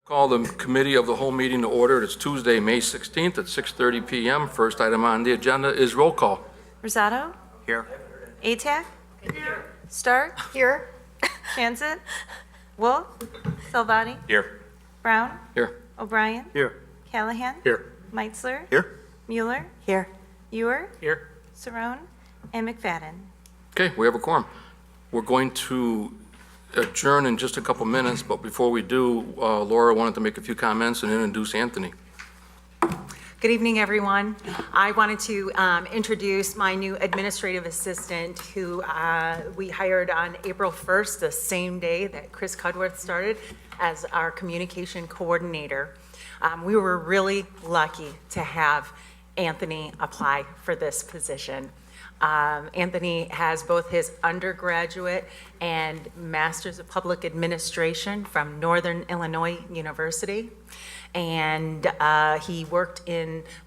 Call the committee of the whole meeting to order. It's Tuesday, May 16th at 6:30 PM. First item on the agenda is roll call. Rosato? Here. Atack? Here. Stark? Here. Hanson? Wolf? Salvati? Here. Brown? Here. O'Brien? Here. Callahan? Here. Meitzler? Here. Mueller? Here. Ewer? Here. Saron? And McFadden. Okay, we have a quorum. We're going to adjourn in just a couple minutes, but before we do, Laura wanted to make a few comments and introduce Anthony. Good evening, everyone. I wanted to introduce my new administrative assistant who we hired on April 1st, the same day that Chris Cudworth started as our communication coordinator. We were really lucky to have Anthony apply for this position. Anthony has both his undergraduate and Master's of Public Administration from Northern Illinois University. And he worked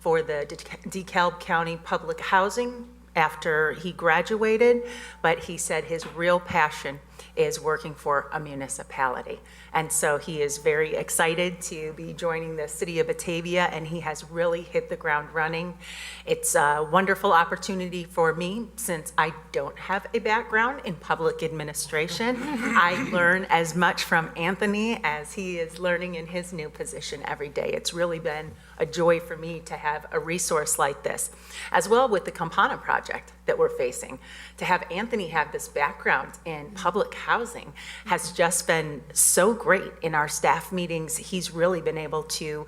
for the DeKalb County Public Housing after he graduated, but he said his real passion is working for a municipality. And so he is very excited to be joining the city of Batavia, and he has really hit the ground running. It's a wonderful opportunity for me since I don't have a background in public administration. I learn as much from Anthony as he is learning in his new position every day. It's really been a joy for me to have a resource like this, as well with the Campana project that we're facing. To have Anthony have this background in public housing has just been so great in our staff meetings. He's really been able to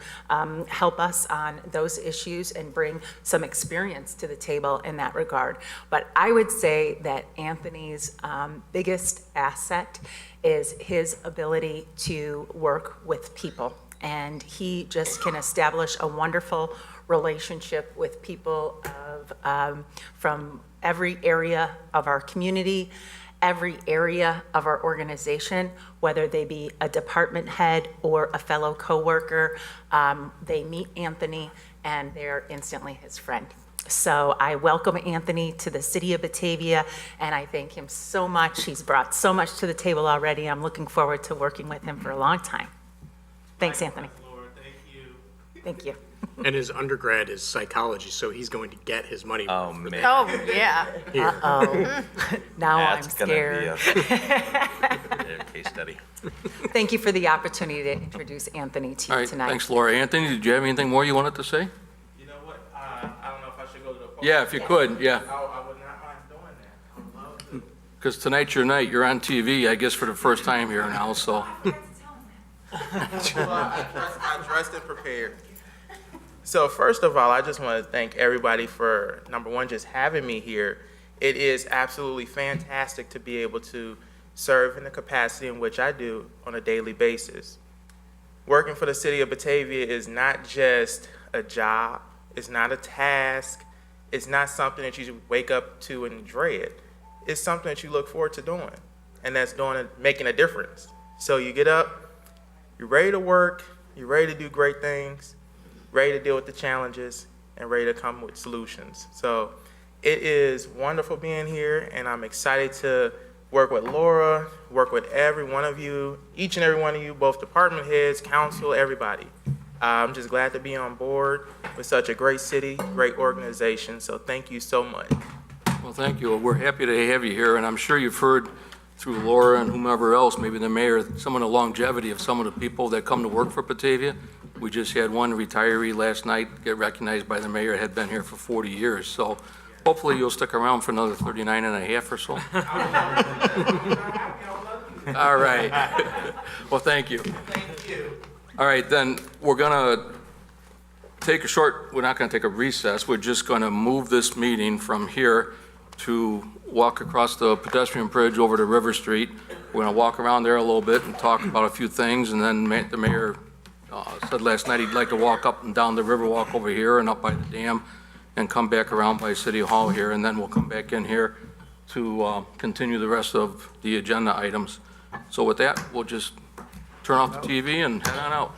help us on those issues and bring some experience to the table in that regard. But I would say that Anthony's biggest asset is his ability to work with people. And he just can establish a wonderful relationship with people from every area of our community, every area of our organization, whether they be a department head or a fellow coworker. They meet Anthony and they're instantly his friend. So I welcome Anthony to the city of Batavia, and I thank him so much. He's brought so much to the table already. I'm looking forward to working with him for a long time. Thanks, Anthony. Laura, thank you. Thank you. And his undergrad is psychology, so he's going to get his money Oh, worth for man. Oh, yeah. here. Now That's I'm scared. gonna be a case study. Thank you for the opportunity to introduce Anthony to All you right, tonight. thanks, Laura. Anthony, did you have anything more you wanted to say? You know what? I don't know if I should go to the podium. Yeah, if you could, yeah. I would not mind doing that. I would love to. Because tonight's your night. You're on TV, I guess, for the first time here now, so. Well, I dressed and prepared. So first of all, I just want to thank everybody for, number one, just having me here. It is absolutely fantastic to be able to serve in the capacity in which I do on a daily basis. Working for the city of Batavia is not just a job. It's not a task. It's not something that you wake up to and dread. It's something that you look forward to doing, and that's making a difference. So you get up, you're ready to work, you're ready to do great things, ready to deal with the challenges, and ready to come with solutions. So it is wonderful being here, and I'm excited to work with Laura, work with every one of you, each and every one of you, both department heads, council, everybody. I'm just glad to be on board with such a great city, great organization, so thank you so much. Well, thank you. We're happy to have you here, and I'm sure you've heard through Laura and whomever else, maybe the mayor, some of the longevity of some of the people that come to work for Batavia. We just had one retiree last night get recognized by the mayor, had been here for 40 years. So hopefully you'll stick around for another 39 and a half or so. All right. Well, thank you. Thank you. All right, then we're gonna we're not gonna take a recess. We're just gonna move this meeting from here to walk across the pedestrian bridge over to River Street. We're gonna walk around there a little bit and talk about a few things, and then the mayor said last night he'd like to walk up and down the Riverwalk over here and up by the dam and come back around by City Hall here, and then we'll come back in here to continue the rest of the agenda items. So with that, we'll just turn off the TV and head on out.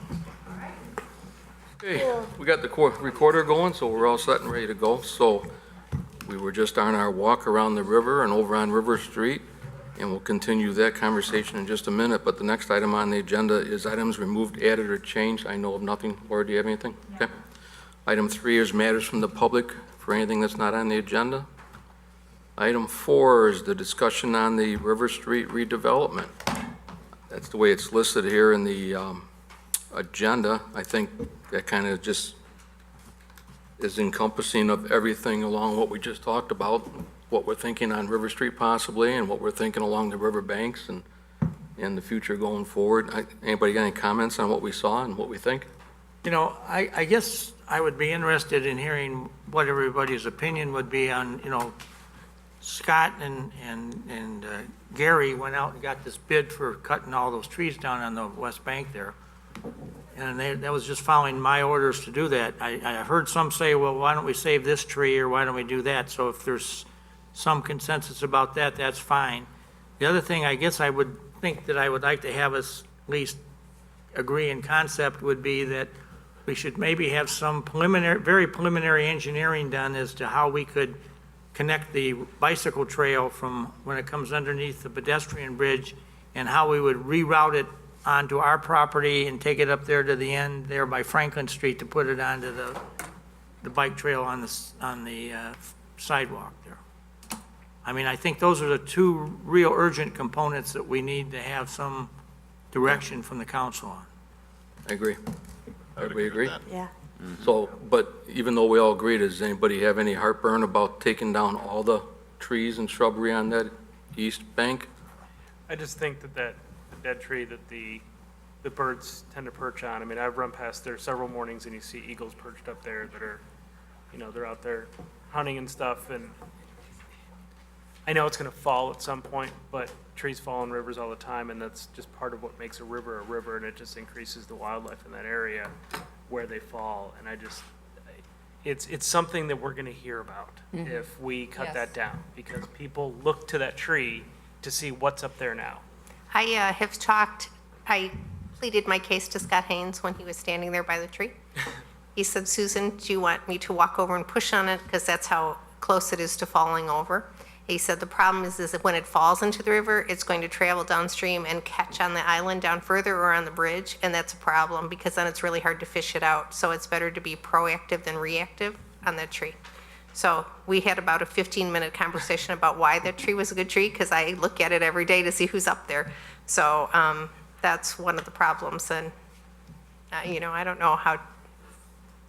Okay, we got the recorder going, so we're all set and ready to go. So we were just on our walk around the river and over on River Street, and we'll continue that conversation in just a minute, but the next item on the agenda is items removed, added, or changed. I know of nothing. Laura, do you have anything? Okay. Item 3 is matters from the public for anything that's not on the agenda. Item 4 is the discussion on the River Street redevelopment. That's the way it's listed here in the agenda. I think that kind of just is encompassing of everything along what we just talked about, what we're thinking on River Street possibly, and what we're thinking along the river banks and the future going forward. Anybody got any comments on what we saw and what we think? You know, I guess I would be interested in hearing what everybody's opinion would be on, you know, Scott and Gary went out and got this bid for cutting all those trees down on the west bank there. And that was just following my orders to do that. I heard some say, well, why don't we save this tree or why don't we do that? So if there's some consensus about that, that's fine. The other thing I guess I would think that I would like to have us at least agree in concept would be that we should maybe have some very preliminary engineering done as to how we could connect the bicycle trail from when it comes underneath the pedestrian bridge and how we would reroute it onto our property and take it up there to the end there by Franklin Street to put it onto the bike trail on the sidewalk there. I mean, I think those are the two real urgent components that we need to have some direction from the council on. I agree. Everybody agree? Yeah. So, but even though we all agree, does anybody have any heartburn about taking down all the trees and shrubbery on that east bank? I just think that dead tree that the birds tend to perch on. I mean, I've run past there several mornings and you see eagles perched up there that are, you know, they're out there hunting and stuff. And I know it's going to fall at some point, but trees fall in rivers all the time, and that's just part of what makes a river, and it just increases the wildlife in that area where they fall. And it's something that we're going to hear about if we cut that down, because people look to that tree to see what's up there now. I pleaded my case to Scott Haynes when he was standing there by the tree. He said, Susan, do you want me to walk over and push on it? Because that's how close it is to falling over. He said the problem is that when it falls into the river, it's going to travel downstream and catch on the island down further or on the bridge, and that's a problem because then it's really hard to fish it out. So it's better to be proactive than reactive on that tree. So we had about a 15-minute conversation about why that tree was a good tree, because I look at it every day to see who's up there. So that's one of the problems, and you know, I don't know how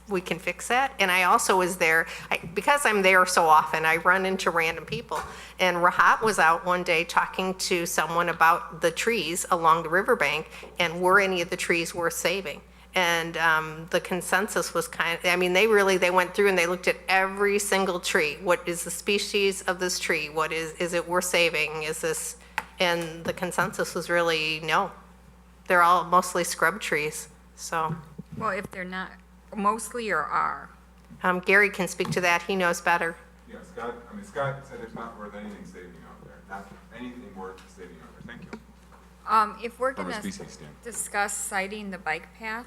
we can fix that. And I also was there, because I'm there so often, I run into random people. And Rahat was out one day talking to someone about the trees along the riverbank, and were any of the trees worth saving? And the consensus was I mean, they went through and they looked at every single tree. What is the species of this tree? What is it worth saving? Is this, and the consensus was really no. They're all mostly scrub trees, so. Well, if they're not, mostly or are? Gary can speak to that, he knows better. Yeah, Scott said it's not worth anything saving out there, not anything worth saving out there. Thank you. If we're From a going to species standpoint. discuss citing the bike path,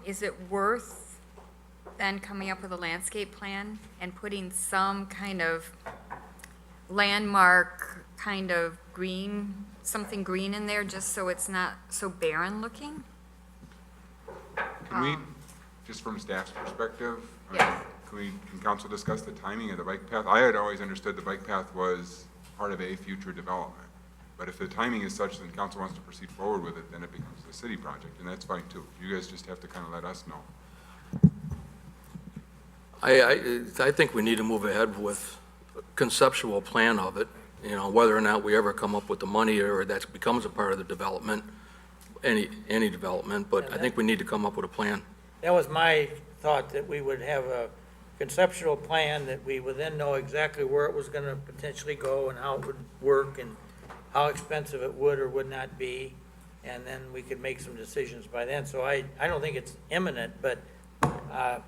is it worth then coming up with a landscape plan and putting some kind of landmark kind of green, something green in there, just so it's not so barren looking? Can we, just from staff's perspective, Yes. can council discuss the timing of the bike path? I had always understood the bike path was part of a future development. But if the timing is such that council wants to proceed forward with it, then it becomes a city project, and that's fine too. You guys just have to kind of let us know. I think we need to move ahead with a conceptual plan of it, you know, whether or not we ever come up with the money or that becomes a part of the development, any development, but I think we need to come up with a plan. That was my thought, that we would have a conceptual plan, that we would then know exactly where it was going to potentially go and how it would work and how expensive it would or would not be, and then we could make some decisions by then. So I don't think it's imminent, but,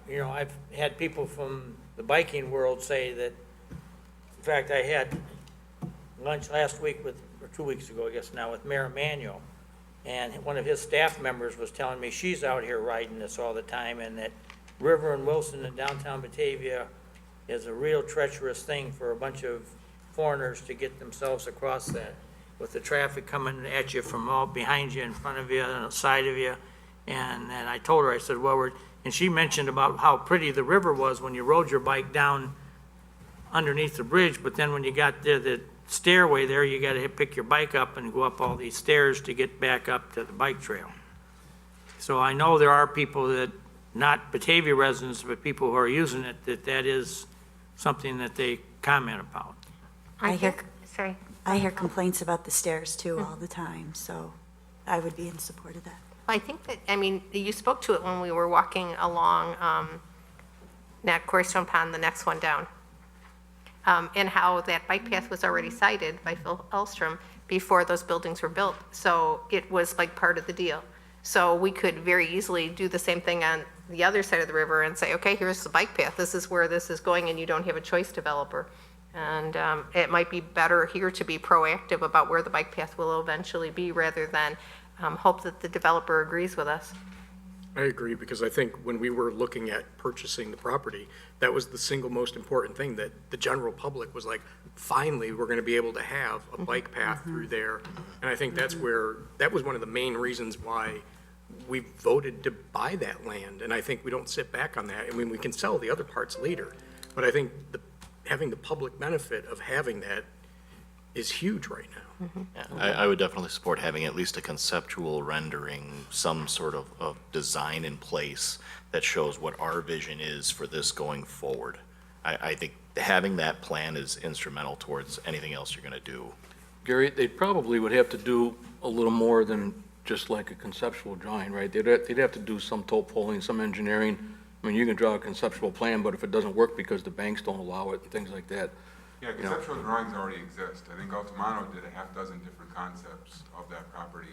you know, I've had people from the biking world say that, in fact, I had lunch last week or 2 weeks ago, I guess now, with Mayor Emanuel, and one of his staff members was telling me she's out here riding this all the time, and that River and Wilson in downtown Batavia is a real treacherous thing for a bunch of foreigners to get themselves across that, with the traffic coming at you from all behind you, in front of you, on the side of you. And I told her, I said, well, and she mentioned about how pretty the river was when you rode your bike down underneath the bridge, but then when you got there, the stairway there, you gotta pick your bike up and go up all these stairs to get back up to the bike trail. So I know there are people that, not Batavia residents, but people who are using it, that is something that they comment about. I hear- think, sorry. I hear complaints about the stairs too all the time, so I would be in support of that. I think that, I mean, you spoke to it when we were walking along, not Corystone Pond, the next one down. And how that bike path was already cited by Phil Elstrom before those buildings were built. So it was like part of the deal. So we could very easily do the same thing on the other side of the river and say, okay, here's the bike path. This is where this is going, and you don't have a choice, developer. And it might be better here to be proactive about where the bike path will eventually be, rather than hope that the developer agrees with us. I agree, because I think when we were looking at purchasing the property, that was the single most important thing, that the general public was like, finally, we're gonna be able to have a bike path through there. And I think that's where, that was one of the main reasons why we voted to buy that land. And I think we don't sit back on that. I mean, we can sell the other parts later, but I think having the public benefit of having that is huge right now. Yeah, I would definitely support having at least a conceptual rendering, some sort of design in place that shows what our vision is for this going forward. I think having that plan is instrumental towards anything else you're gonna do. Gary, they probably would have to do a little more than just like a conceptual drawing, right? They'd have to do some topoling, some engineering. I mean, you can draw a conceptual plan, but if it doesn't work because the banks don't allow it and things like that. Yeah, conceptual drawings already exist. I think Altamano did a half dozen different concepts of that property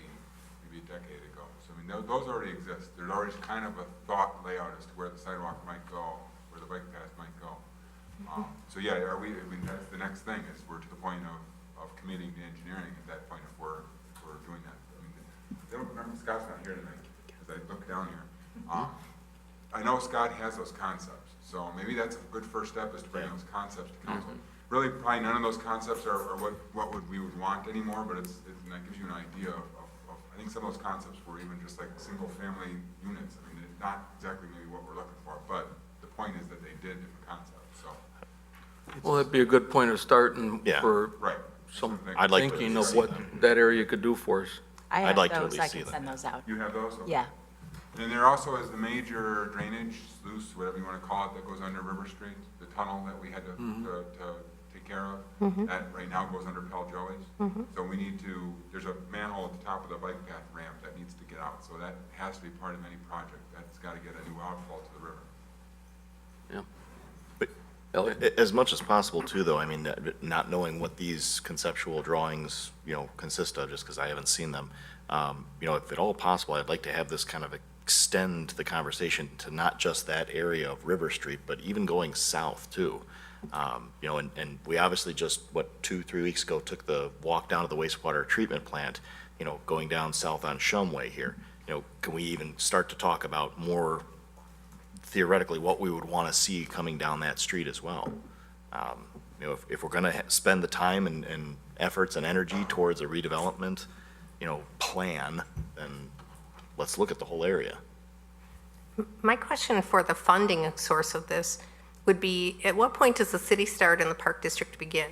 maybe a decade ago. So, I mean, those already exist. There's already kind of a thought layout as to where the sidewalk might go, where the bike path might go. So, yeah, I mean, that's the next thing, is we're to the point of committing to engineering at that point if we're doing that. I mean, I don't remember, Scott's not here tonight, as I look down here. I know Scott has those concepts, so maybe that's a good first step, is to bring those concepts to council. Really, probably none of those concepts are what we would want anymore, but and that gives you an idea of, I think some of those concepts were even just like single-family units. I mean, it's not exactly maybe what we're looking for, but the point is that they did different concepts, so. Well, that'd be a good point of starting Yeah. for Right. some I'd like to thinking of see what them. that area could do for us. I I'd have like to at those, least I see can them. send those out. You have those? Okay. Yeah. And there also is the major drainage sluice, whatever you want to call it, that goes under River Street, the tunnel that we had to take care of. That right now goes under Pal Joey's. So we need to, there's a manhole at the top of the bike path ramp that needs to get out. So that has to be part of any project. That's got to get a new outfall to the river. Yeah. But Elliot? as much as possible too, though, I mean, not knowing what these conceptual drawings, consist of, just because I haven't seen them, if at all possible, I'd like to have this kind of extend the conversation to not just that area of River Street, but even going south too. And we obviously just, 2-3 weeks ago, took the walk down to the wastewater treatment plant, going down south on Shumway here. Can we even start to talk about more theoretically what we would want to see coming down that street as well? If we're going to spend the time and efforts and energy towards a redevelopment, plan, then let's look at the whole area. My question for the funding source of this would be, at what point does the city start and the park district begin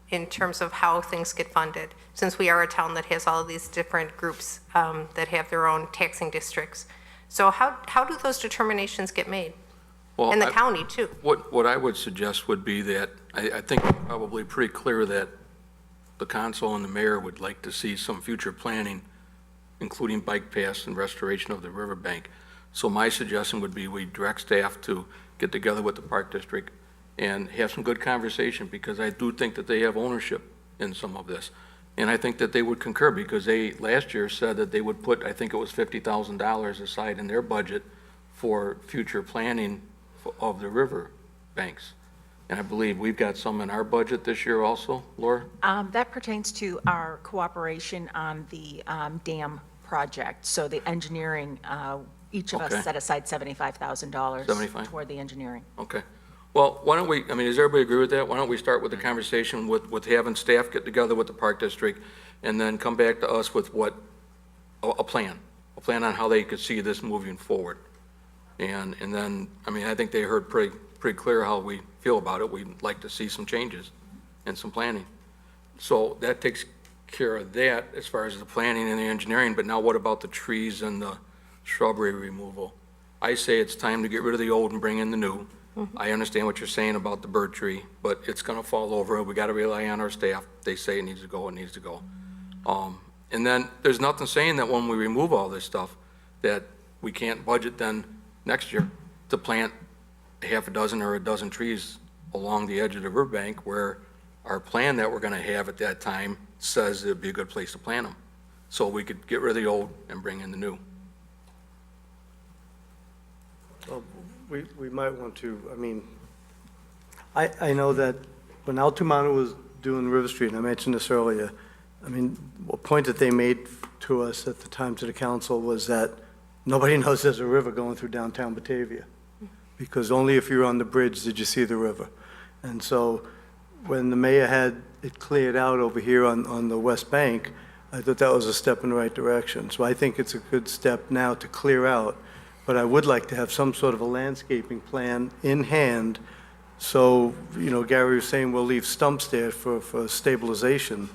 in terms of how things get funded? Since we are a town that has all of these different groups that have their own taxing districts. So how do those determinations get made? Well, And the county too. What I would suggest would be that, I think it's probably pretty clear that the council and the mayor would like to see some future planning, including bike paths and restoration of the riverbank. So my suggestion would be we direct staff to get together with the park district and have some good conversation, because I do think that they have ownership in some of this. And I think that they would concur, because they last year said that they would put, I think it was $50,000 aside in their budget for future planning of the river banks. And I believe we've got some in our budget this year also, Laura? That pertains to our cooperation on the dam project. So the engineering, each of Okay. us set aside $75,000 $75? toward the engineering. Okay. Well, why don't we, I mean, does everybody agree with that? Why don't we start with the conversation with having staff get together with the Park District and then come back to us with a plan on how they could see this moving forward. And then, I mean, I think they heard pretty clear how we feel about it. We'd like to see some changes and some planning. So that takes care of that as far as the planning and the engineering, but now what about the trees and the shrubbery removal? I say it's time to get rid of the old and bring in the new. I understand what you're saying about the bird tree, but it's gonna fall over. We gotta rely on our staff. They say it needs to go, it needs to go. And then there's nothing saying that when we remove all this stuff, that we can't budget then next year to plant half a dozen or a dozen trees along the edge of the riverbank where our plan that we're gonna have at that time says it'd be a good place to plant them. So we could get rid of the old and bring in the new. Well, we might want to, I mean, I know that when Altamont was doing River Street, and I mentioned this earlier, I mean, a point that they made to us at the time to the council was that nobody knows there's a river going through downtown Batavia, because only if you're on the bridge did you see the river. And so when the mayor had it cleared out over here on the West Bank, I thought that was a step in the right direction. So I think it's a good step now to clear out. But I would like to have some sort of a landscaping plan in hand. So, you know, Gary was saying we'll leave stumps there for stabilization.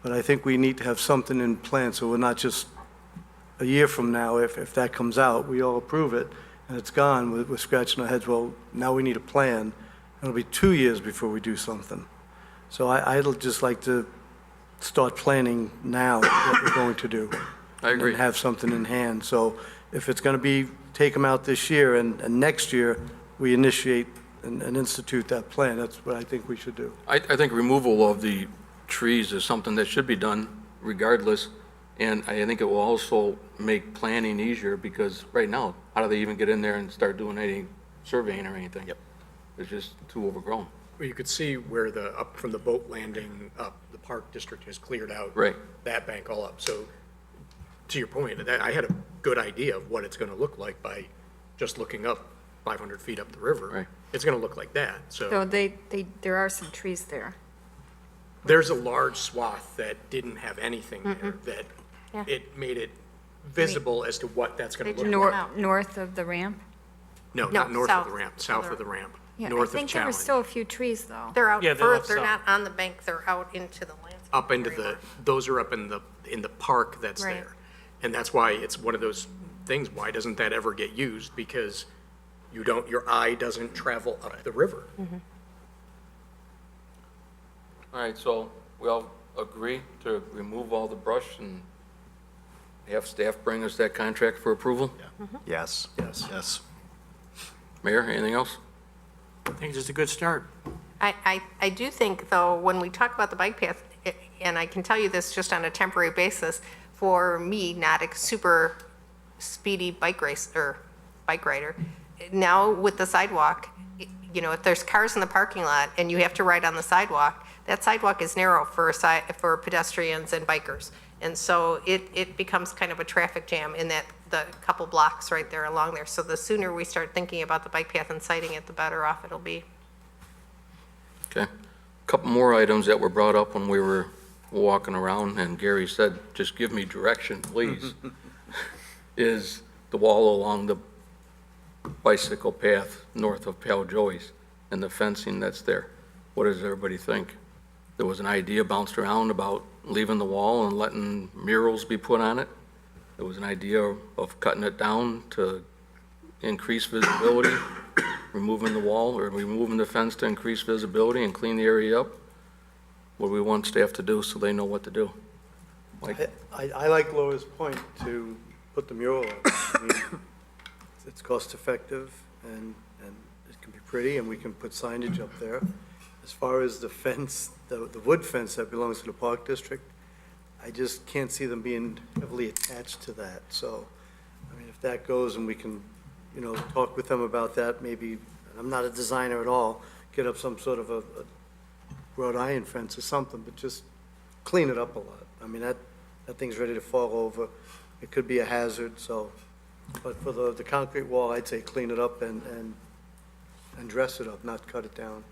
But I think we need to have something in plan so we're not just a year from now, if that comes out, we all approve it and it's gone, we're scratching our heads, well, now we need a plan. It'll be 2 years before we do something. So I'd just like to start planning now what we're going to do. I agree. And have something in hand. So if it's going to be, take them out this year and next year, we initiate and institute that plan. That's what I think we should do. I think removal of the trees is something that should be done regardless. And I think it will also make planning easier because right now, how do they even get in there and start doing any surveying or anything? Yep. It's just too overgrown. Well, you could see where up from the boat landing up, the Park District has cleared out. Right. That bank all up. So to your point, I had a good idea of what it's going to look like by just looking up 500 feet up the river. Right. It's going to look like that. So So there are some trees there. there's a large swath that didn't have anything there that Yeah. it made it visible as to what that's going to look like. North of the ramp? No, No, not north of the south. ramp, south of the ramp, Yeah, I north of think there were Challenge. still a few trees, though. They're out Yeah, they're further, off they're south. not on the bank, they're out into the landscape. Up into the, area. those are up in the park that's Right. there. And that's why it's one of those things, why doesn't that ever get used? Because your eye doesn't travel up the river. All right, so we all agree to remove all the brush and have staff bring us that contract for approval? Yes. Yes. Yes. Mayor, anything else? I think it's a good start. I do think, though, when we talk about the bike path, and I can tell you this just on a temporary basis, for me, not a super speedy bike race or bike rider, now with the sidewalk, you know, if there's cars in the parking lot and you have to ride on the sidewalk, that sidewalk is narrow for pedestrians and bikers. And so it becomes kind of a traffic jam in the couple blocks right there along there. So the sooner we start thinking about the bike path and citing it, the better off it'll be. Okay. A couple more items that were brought up when we were walking around, and Gary said, just give me direction, please, is the wall along the bicycle path north of Pal Joey's and the fencing that's there. What does everybody think? There was an idea bounced around about leaving the wall and letting murals be put on it. There was an idea of cutting it down to increase visibility, removing the wall or removing the fence to increase visibility and clean the area up. What do we want staff to do so they know what to do? Like, I like Laura's point to put the mural up. I mean, it's cost effective and it can be pretty and we can put signage up there. As far as the fence, the wood fence that belongs to the Park District, I just can't see them being heavily attached to that. So, I mean, if that goes and we can, you know, talk with them about that, maybe, I'm not a designer at all, get up some sort of a wrought iron fence or something, but just clean it up a lot. I mean, that thing's ready to fall over. It could be a hazard, so, but for the concrete wall, I'd say clean it up and and dress it up, not cut it down.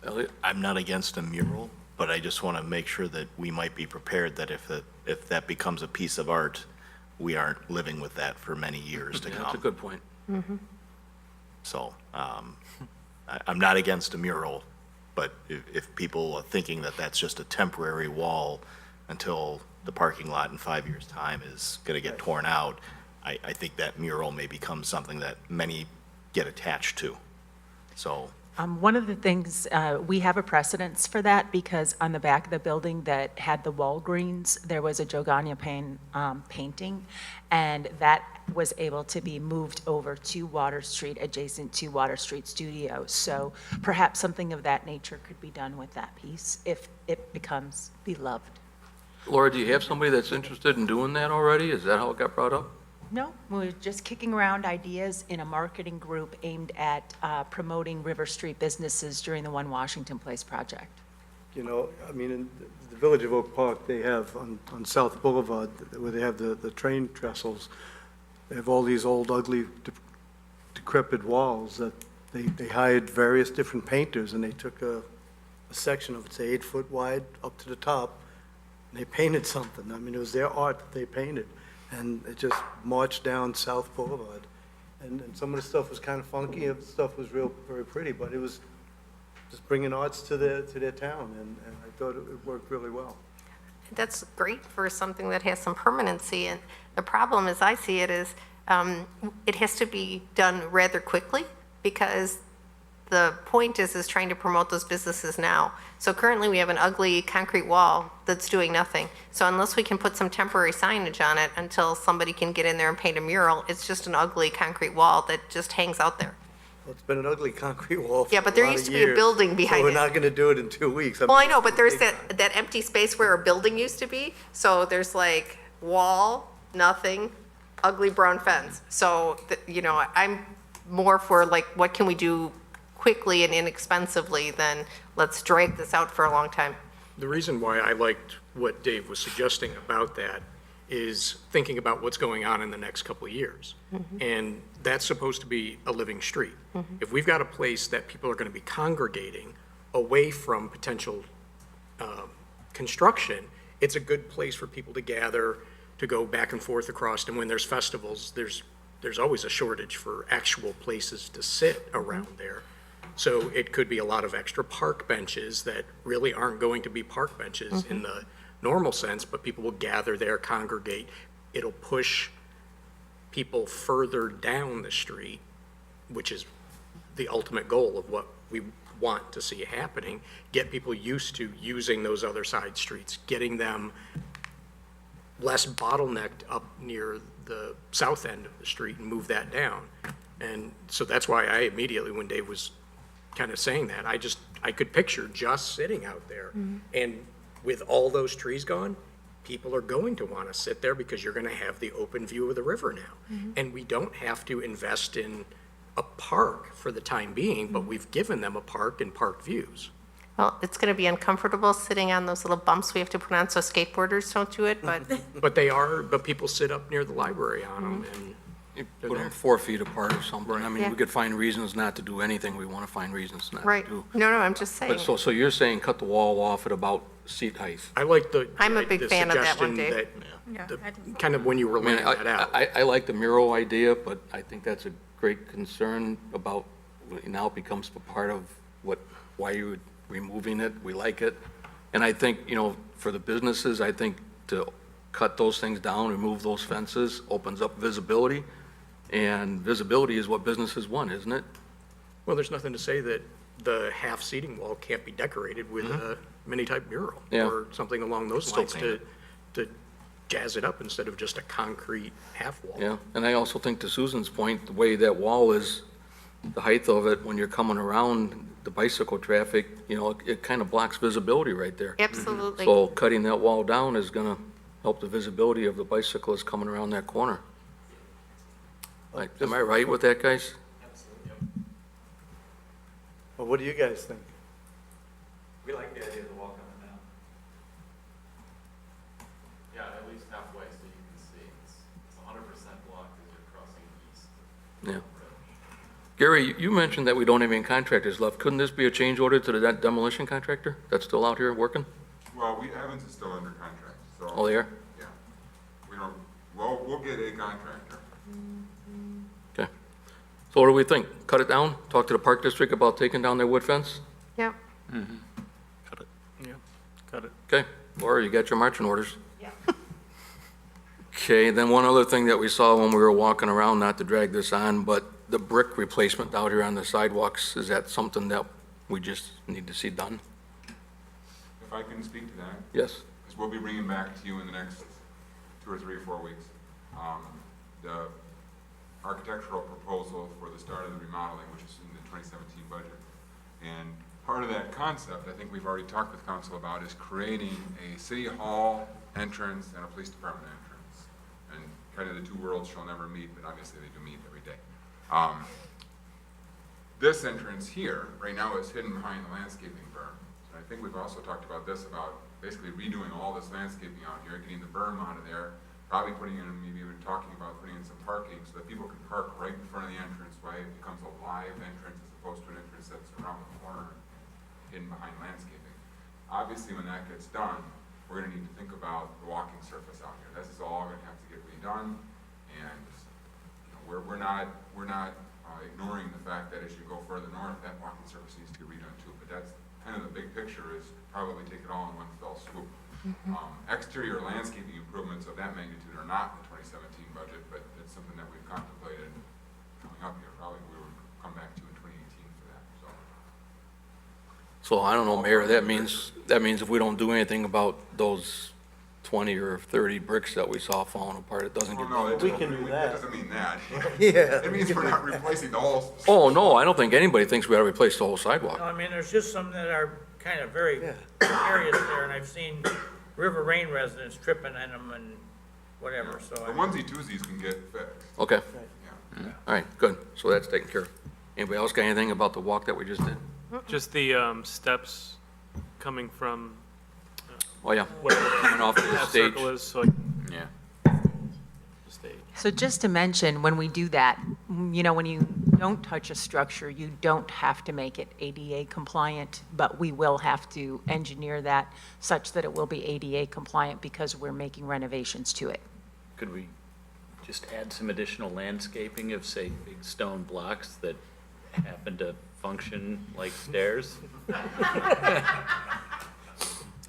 Elliot? I'm not against a mural, but I just want to make sure that we might be prepared that if that becomes a piece of art, we aren't living with that for many years to Yeah, come. that's a good point. So, I'm not against a mural, but if people are thinking that that's just a temporary wall until the parking lot in 5 years' time is going to get torn out, I think that mural may become something that many get attached to. So, One of the things, we have a precedence for that because on the back of the building that had the Walgreens, there was a Joe Gagne painting, and that was able to be moved over to Water Street, adjacent to Water Street Studios. So perhaps something of that nature could be done with that piece if it becomes beloved. Laura, do you have somebody that's interested in doing that already? Is that how it got brought up? No, we're just kicking around ideas in a marketing group aimed at promoting River Street businesses during the One Washington Place project. You know, I mean, in the Village of Oak Park, they have on South Boulevard, where they have the train trestles, they have all these old, ugly, decrepit walls that they hired various different painters, and they took a section of, say, 8 foot wide up to the top, and they painted something. I mean, it was their art that they painted, and it just marched down South Boulevard. And some of the stuff was kind of funky, and stuff was very pretty, but it was just bringing arts to their town, and I thought it worked really well. That's great for something that has some permanency, and the problem, as I see it, is it has to be done rather quickly, because the point is trying to promote those businesses now. So currently, we have an ugly concrete wall that's doing nothing. So unless we can put some temporary signage on it until somebody can get in there and paint a mural, it's just an ugly concrete wall that just hangs out there. Well, it's been an ugly concrete wall for Yeah, but a there lot used of to be a years, building behind So it. we're not gonna do it in 2 weeks. Well, I know, but there's that empty space where a building used to be. So there's like wall, nothing, ugly brown fence. So, I'm more for like, what can we do quickly and inexpensively than let's drag this out for a long time. The reason why I liked what Dave was suggesting about that is thinking about what's going on in the next couple of years. And that's supposed to be a living street. If we've got a place that people are going to be congregating away from potential construction, it's a good place for people to gather, to go back and forth across. And when there's festivals, there's always a shortage for actual places to sit around there. So it could be a lot of extra park benches that really aren't going to be park benches in the normal sense, but people will gather there, congregate. It'll push people further down the street, which is the ultimate goal of what we want to see happening. Get people used to using those other side streets, getting them less bottlenecked up near the south end of the street and move that down. And so that's why I immediately, when Dave was kind of saying that, I could picture just sitting out there. And with all those trees gone, people are going to want to sit there because you're going to have the open view of the river now. And we don't have to invest in a park for the time being, but we've given them a park and park views. Well, it's going to be uncomfortable sitting on those little bumps we have to put on so skateboarders don't do it, but But people sit up near the library on them, and You put them 4 feet apart or something. I mean, Yeah. we could find reasons not to do anything we want to find reasons not right. to do. No, I'm just saying. But so you're saying cut the wall off at about seat height? I like the. I'm a big the fan of that one, suggestion Dave. Yeah, that- I do. Kind of when you were I mean, laying that out. I like the mural idea, but I think that's a great concern about, now it becomes a part of why you're removing it. We like it. And I think, for the businesses, I think to cut those things down, remove those fences, opens up visibility. And visibility is what businesses want, isn't it? Well, there's nothing to say that the half seating wall can't be decorated with a mini-type mural Yeah. or something along those Still lines paint to jazz it up instead of just a concrete half wall. Yeah, and I also think to Susan's point, the way that wall is, the height of it, when you're coming around the bicycle traffic, it kind of blocks visibility right there. Absolutely. So cutting that wall down is gonna help the visibility of the bicyclists coming around that corner. Am I right with that, guys? Well, what do you guys think? We like the idea of the wall coming down. Yeah, at least halfway so you can see. It's 100% blocked as you're crossing east. Yeah. Gary, you mentioned that we don't have any contractors left. Couldn't this be a change order to the demolition contractor that's still out here working? Well, Evans is still under contract, so. Oh, they are? Yeah. We don't, well, we'll get a contractor. Okay. So what do we think? Cut it down? Talk to the park district about taking down their wood fence? Yep. Got it. Okay, Laura, you got your marching orders? Yeah. Okay, then one other thing that we saw when we were walking around, not to drag this on, but the brick replacement out here on the sidewalks, is that something that we just need to see done? If I can speak to that, Yes? because we'll be bringing back to you in the next 2 or 3 or 4 weeks, the architectural proposal for the start of the remodeling, which is in the 2017 budget. And part of that concept, I think we've already talked with council about, is creating a city hall entrance and a police department entrance. And kind of the two worlds shall never meet, but obviously they do meet every day. This entrance here, right now, is hidden behind the landscaping berm. And I think we've also talked about this, about basically redoing all this landscaping out here, getting the berm out of there, probably putting in, maybe even talking about putting in some parking so that people can park right in front of the entranceway. It becomes a live entrance as opposed to an entrance that's around the corner, hidden behind landscaping. Obviously, when that gets done, we're gonna need to think about the walking surface out here. This is all gonna have to get redone, and you know, we're not ignoring the fact that as you go further north, that walking surface needs to get redone too. But that's kind of the big picture, is probably take it all in one fell swoop. Exterior landscaping improvements of that magnitude are not in the 2017 budget, but it's something that we've contemplated coming up here. Probably we would come back to in 2018 for that, so. So I don't know, Mayor, that means if we don't do anything about those 20 or 30 bricks that we saw falling apart, it doesn't get done. We can do that. That doesn't mean that. Yeah. It means we're not replacing the whole. Oh, no, I don't think anybody thinks we ought to replace the whole sidewalk. No, I mean, there's just some that are kind of very precarious there, and I've seen River Rain residents tripping on them and whatever, so. The onesie-twosies can get fixed. Okay, Yeah. all right, good. So that's taken care of. Anybody else got anything about the walk that we just did? Just the steps coming from Oh, yeah, whatever coming off the that stage. circle is, so Yeah. the stage. So just to mention, when we do that, you know, when you don't touch a structure, you don't have to make it ADA compliant, but we will have to engineer that such that it will be ADA compliant because we're making renovations to it. Could we just add some additional landscaping of, say, big stone blocks that happen to function like stairs?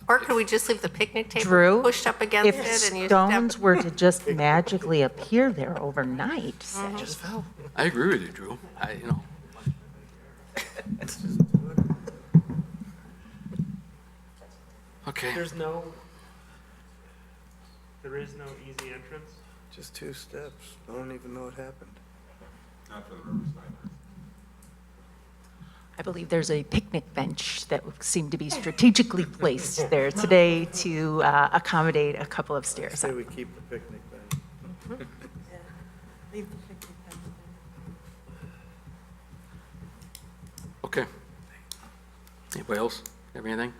Or could we just leave the picnic table Drew, pushed up against if it and use stones were to just magically appear there overnight, Just fell. I agree with you, Drew. Okay, There is no easy entrance? Just 2 steps. I don't even know what happened. Not for the Riverside. I believe there's a picnic bench that seemed to be strategically placed there today to accommodate a couple of stairs. Say we keep the picnic bench. okay. Anybody else have anything?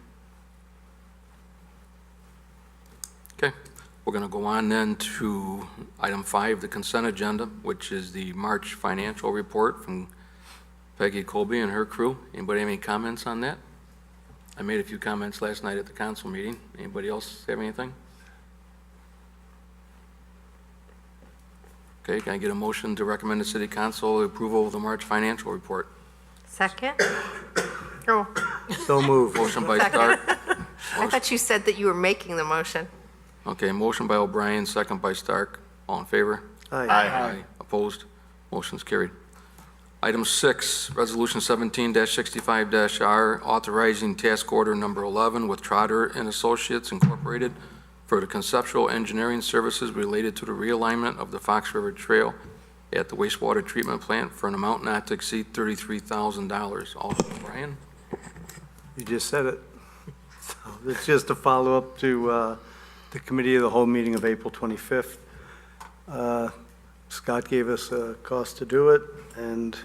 Okay, we're going to go on then to item 5, the consent agenda, which is the March financial report from Peggy Colby and her crew. Anybody have any comments on that? I made a few comments last night at the council meeting. Anybody else have anything? Okay, can I get a motion to recommend the city council approval of the March financial report? Second? Oh, So moved. Motion by Stark. I thought you said that you were making the motion. Okay, motion by O'Brien, second by Stark. All in favor? Aye. Opposed? Motion's carried. Item 6, Resolution 17-65-R, authorizing task order number 11 with Trotter and Associates Incorporated for the conceptual engineering services related to the realignment of the Fox River Trail at the wastewater treatment plant for an amount not to exceed $33,000. Alderman O'Brien? You just said it. So it's just a follow-up to the committee of the whole meeting of April 25th. Scott gave us a cost to do it, and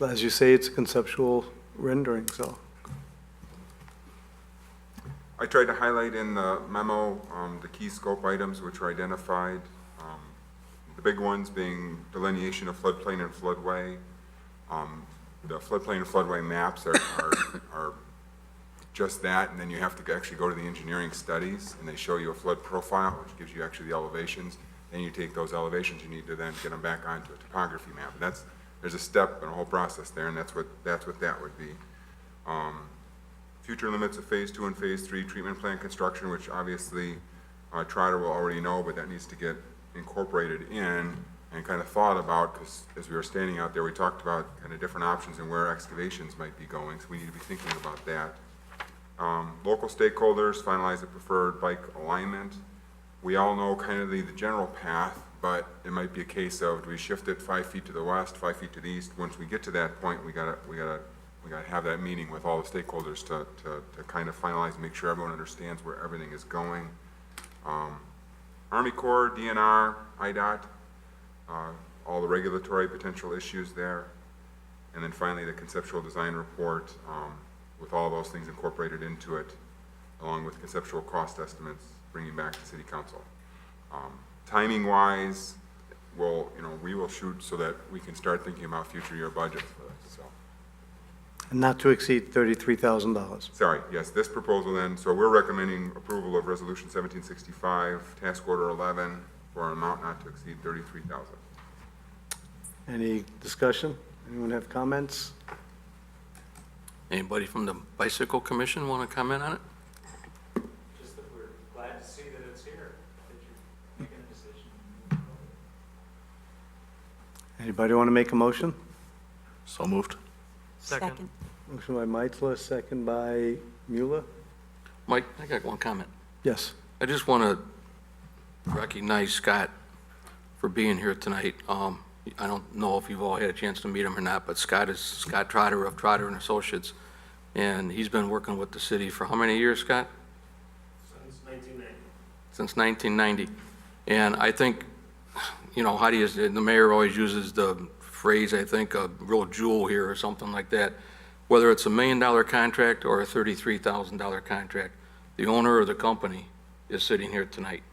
as you say, it's a conceptual rendering, so. I tried to highlight in the memo the key scope items which were identified. The big ones being delineation of floodplain and floodway, The floodplain and floodway maps are just that, and then you have to actually go to the engineering studies, and they show you a flood profile, which gives you actually the elevations. Then you take those elevations, you need to then get them back onto a topography map. There's a step and a whole process there, and that's what that would be. Future limits of Phase 2 and Phase 3 treatment plant construction, which obviously Trotter will already know, but that needs to get incorporated in and kind of thought about, because as we were standing out there, we talked about kind of different options and where excavations might be going, so we need to be thinking about that. Local stakeholders finalize the preferred bike alignment. We all know kind of the general path, but it might be a case of, do we shift it 5 feet to the west, 5 feet to the east? Once we get to that point, we gotta have that meeting with all the stakeholders to kind of finalize and make sure everyone understands where everything is going. Army Corps, DNR, IDOT, all the regulatory potential issues there. And then finally, the conceptual design report, with all those things incorporated into it, along with conceptual cost estimates, bringing back to City Council. Timing-wise, we will shoot so that we can start thinking about future year budgets for this, so. Not to exceed $33,000. Sorry, yes, this proposal then, so we're recommending approval of Resolution 1765, Task Order 11, for an amount not to exceed $33,000. Any discussion? Anyone have comments? Anybody from the Bicycle Commission want to comment on it? Just that we're glad to see that it's here, that you're making a decision. Anybody want to make a motion? So moved. Second. Motion by Meitzler, second by Mueller. Mike, I got one comment. Yes. I just want to recognize Scott for being here tonight. I don't know if you've all had a chance to meet him or not, but Scott is Scott Trotter of Trotter and Associates, and he's been working with the city for how many years, Scott? Since 1990. Since 1990. And I think, the mayor always uses the phrase, I think, a real jewel here or something like that. Whether it's $1 million contract or a $33,000 contract, the owner of the company is sitting here tonight.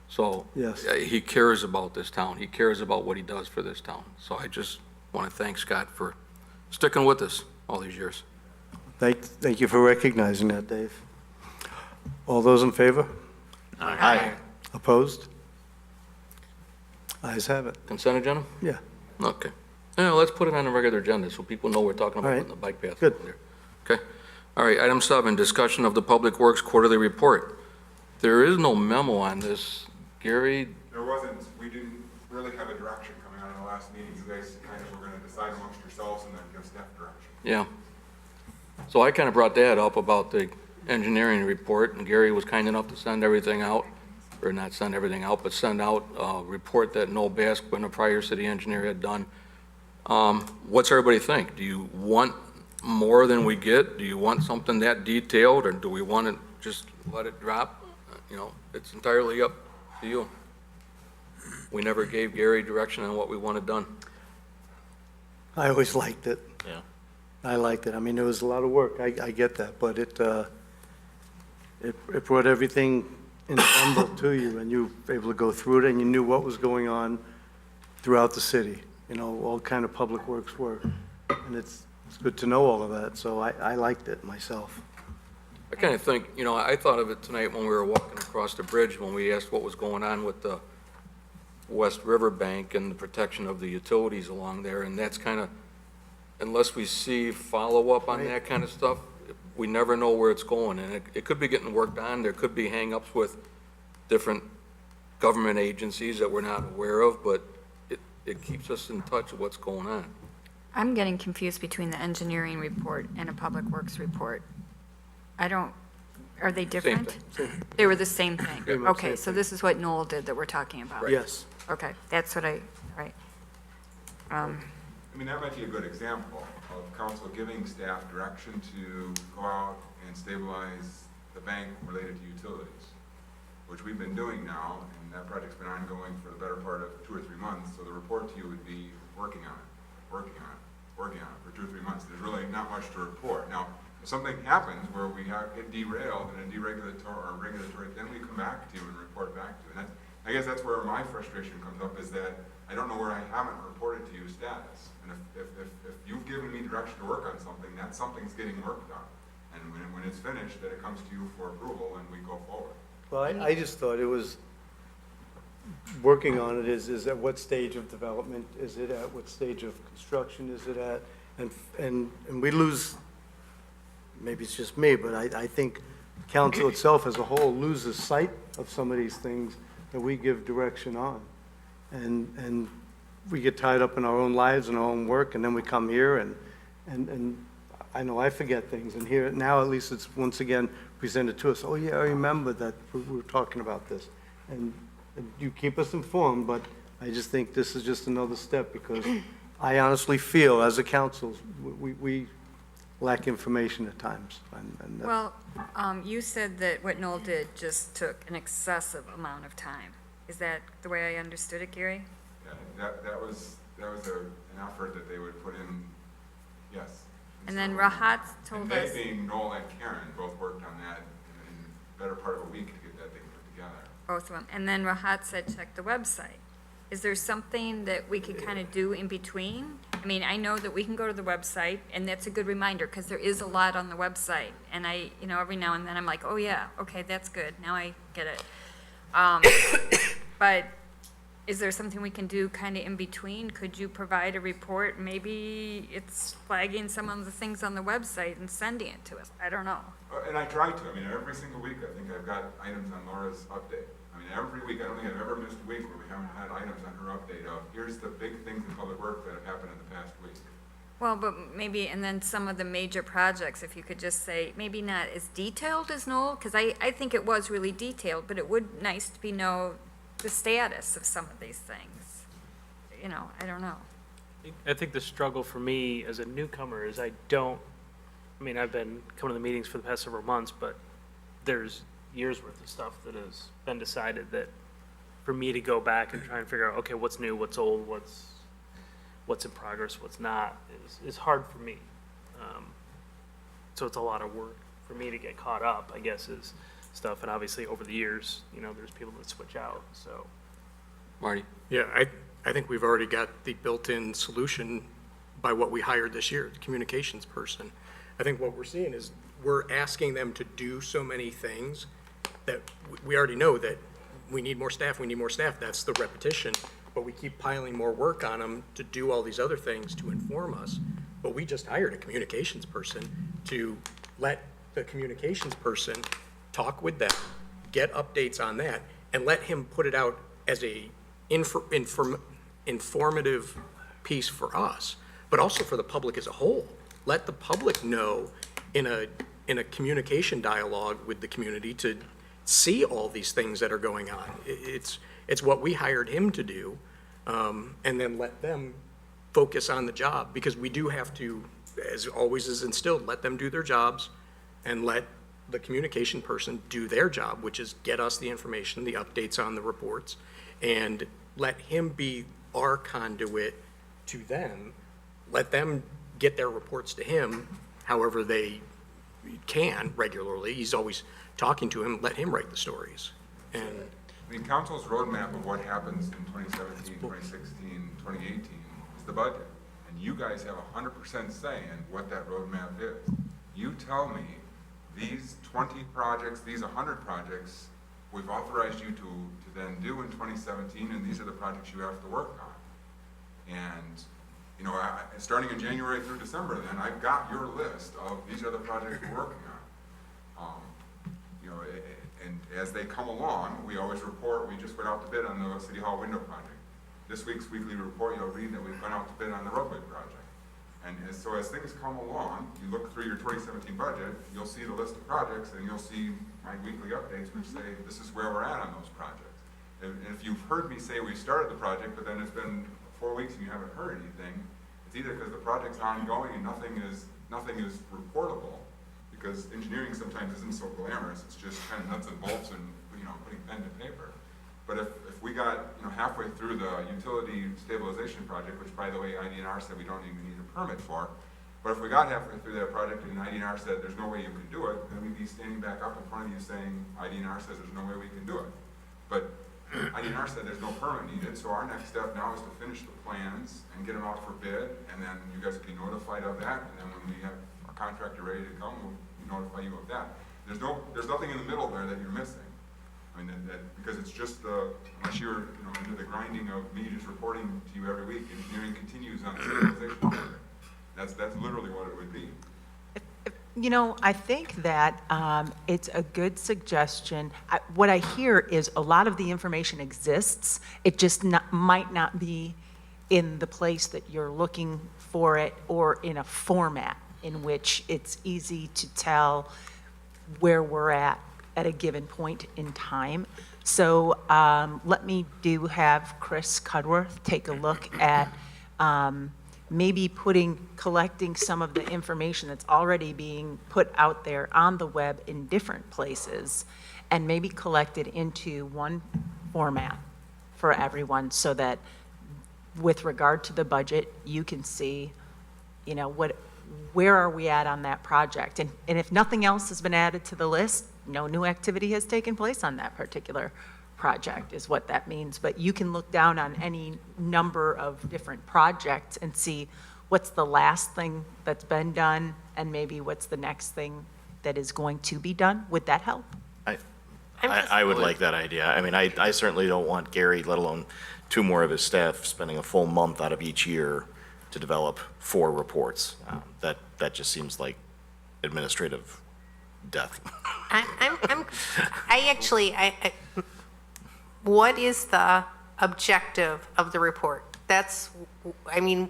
So Yes. he cares about this town. He cares about what he does for this town. So I just want to thank Scott for sticking with us all these years. Thank you for recognizing that, Dave. All those in favor? Aye. Opposed? Ayes have it. Consent agenda? Yeah. Okay. Yeah, let's put it on the regular agenda so people know we're talking All about right. putting the bike path Good. over there. Okay. All right, item 7, discussion of the Public Works Quarterly Report. There is no memo on this. Gary, There wasn't, we didn't really have a direction coming out of the last meeting. You guys kind of were going to decide amongst yourselves and then give staff direction. yeah. So I kind of brought that up about the engineering report, and Gary was kind enough to send everything out, or not send everything out, but send out a report that Noel Basquin, a prior city engineer, had done. What's everybody think? Do you want more than we get? Do you want something that detailed, or do we want to just let it drop? It's entirely up to you. We never gave Gary direction on what we wanted done. I always liked it. Yeah. I liked it. I mean, it was a lot of work. I get that, but it brought everything in a bundle to you, and you were able to go through it, and you knew what was going on throughout the city, all kind of public works work. And it's good to know all of that, so I liked it myself. I kind of think, I thought of it tonight when we were walking across the bridge, when we asked what was going on with the West River Bank and the protection of the utilities along there, and that's kind of, unless we see follow-up on that kind of stuff, we never know where it's going, and it could be getting worked on. There could be hang-ups with different government agencies that we're not aware of, but it keeps us in touch with what's going on. I'm getting confused between the engineering report and a public works report. Are they different? thing. They were the same thing? Pretty much Okay, same so thing. this is what Noel did that we're talking about? Yes. Okay, that's what right. I mean, that might be a good example of council giving staff direction to go out and stabilize the bank related to utilities, which we've been doing now, and that project's been ongoing for the better part of 2 or 3 months, so the report to you would be working on it for 2 or 3 months. There's really not much to report. Now, if something happens where we get derailed in a deregulatory or regulatory, then we come back to you and report back to you. And I guess that's where my frustration comes up, is that I don't know where I haven't reported to you status. And if you've given me direction to work on something, that something's getting worked on. And when it's finished, then it comes to you for approval and we go forward. Well, I just thought it was, working on it is at what stage of development is it at, what stage of construction is it at? And we lose, maybe it's just me, but I think council itself as a whole loses sight of some of these things that we give direction on. And we get tied up in our own lives and our own work, and then we come here and I know I forget things, and here, now at least it's once again presented to us. Oh yeah, I remember that we were talking about this. And you keep us informed, but I just think this is just another step, because I honestly feel as a council, we lack information at times. And Well, you said that what Noel did just took an excessive amount of time. Is that the way I understood it, Gary? Yeah, that was an effort that they would put in, yes. And then so- Rahat told And us, they, being Noel and Karen, both worked on that in the better part of a week to get that thing put together. both of them, and then Rahat said, check the website. Is there something that we could kind of do in between? I mean, I know that we can go to the website, and that's a good reminder, because there is a lot on the website. And I, every now and then I'm like, oh yeah, okay, that's good, now I get it. But is there something we can do kind of in between? Could you provide a report? Maybe it's flagging some of the things on the website and sending it to us. I don't know. And I try to. I mean, every single week, I think I've got items on Laura's update. I mean, every week, I don't think I've ever missed a week where we haven't had items on her update of, here's the big things in public work that have happened in the past week. Well, but maybe, and then some of the major projects, if you could just say, maybe not as detailed as Noel, because I think it was really detailed, but it would nice to be know the status of some of these things. I don't know. I think the struggle for me as a newcomer is I've been coming to the meetings for the past several months, but there's years worth of stuff that has been decided that for me to go back and try and figure out, okay, what's new, what's old, what's in progress, what's not, is hard for me. So it's a lot of work for me to get caught up, I guess, is stuff. And obviously over the years, there's people that switch out, so. Marty? Yeah, I think we've already got the built-in solution by what we hired this year, the communications person. I think what we're seeing is we're asking them to do so many things that we already know that we need more staff, that's the repetition, but we keep piling more work on them to do all these other things to inform us. But we just hired a communications person to let the communications person talk with them, get updates on that, and let him put it out as a informative piece for us, but also for the public as a whole. Let the public know in a communication dialogue with the community to see all these things that are going on. It's what we hired him to do, and then let them focus on the job, because we do have to, as always is instilled, let them do their jobs and let the communication person do their job, which is get us the information, the updates on the reports, and let him be our conduit to them. Let them get their reports to him however they can regularly. He's always talking to him, let him write the stories. And I mean, council's roadmap of what happens in 2017, 2016, 2018 is the budget. And you guys have 100% say in what that roadmap is. You tell me these 20 projects, these 100 projects, we've authorized you to then do in 2017, and these are the projects you have to work on. And, starting in January through December, then I've got your list of these are the projects we're working on. And as they come along, we always report. We just went out to bid on the City Hall window project. This week's weekly report, you'll read that we've gone out to bid on the roadway project. And so as things come along, you look through your 2017 budget, you'll see the list of projects, and you'll see my weekly updates which say this is where we're at on those projects. And if you've heard me say we started the project, but then it's been 4 weeks and you haven't heard anything, it's either because the project's ongoing and nothing is reportable, because engineering sometimes isn't so glamorous. It's just kind of nuts and bolts and putting pen to paper. But if we got halfway through the utility stabilization project, which by the way IDNR said we don't even need a permit for, but if we got halfway through that project and IDNR said there's no way you can do it, then we'd be standing back up in front of you saying IDNR says there's no way we can do it. But IDNR said there's no permit needed, so our next step now is to finish the plans and get them out for bid, and then you guys will be notified of that, and then when we have a contractor ready to come, we'll notify you of that. There's nothing in the middle there that you're missing. I mean, because it's just unless you're, into the grinding of me just reporting to you every week, engineering continues on the stabilization project. That's literally what it would be. I think that it's a good suggestion. What I hear is a lot of the information exists. It just might not be in the place that you're looking for it or in a format in which it's easy to tell where we're at a given point in time. So let me have Chris Cudworth take a look at maybe collecting some of the information that's already being put out there on the web in different places and maybe collect it into one format for everyone so that with regard to the budget, you can see, where are we at on that project? And if nothing else has been added to the list, no new activity has taken place on that particular project is what that means. But you can look down on any number of different projects and see what's the last thing that's been done and maybe what's the next thing that is going to be done. Would that help? I would like that idea. I mean, I certainly don't want Gary, let alone two more of his staff, spending a full month out of each year to develop 4 reports. That just seems like administrative death. What is the objective of the report?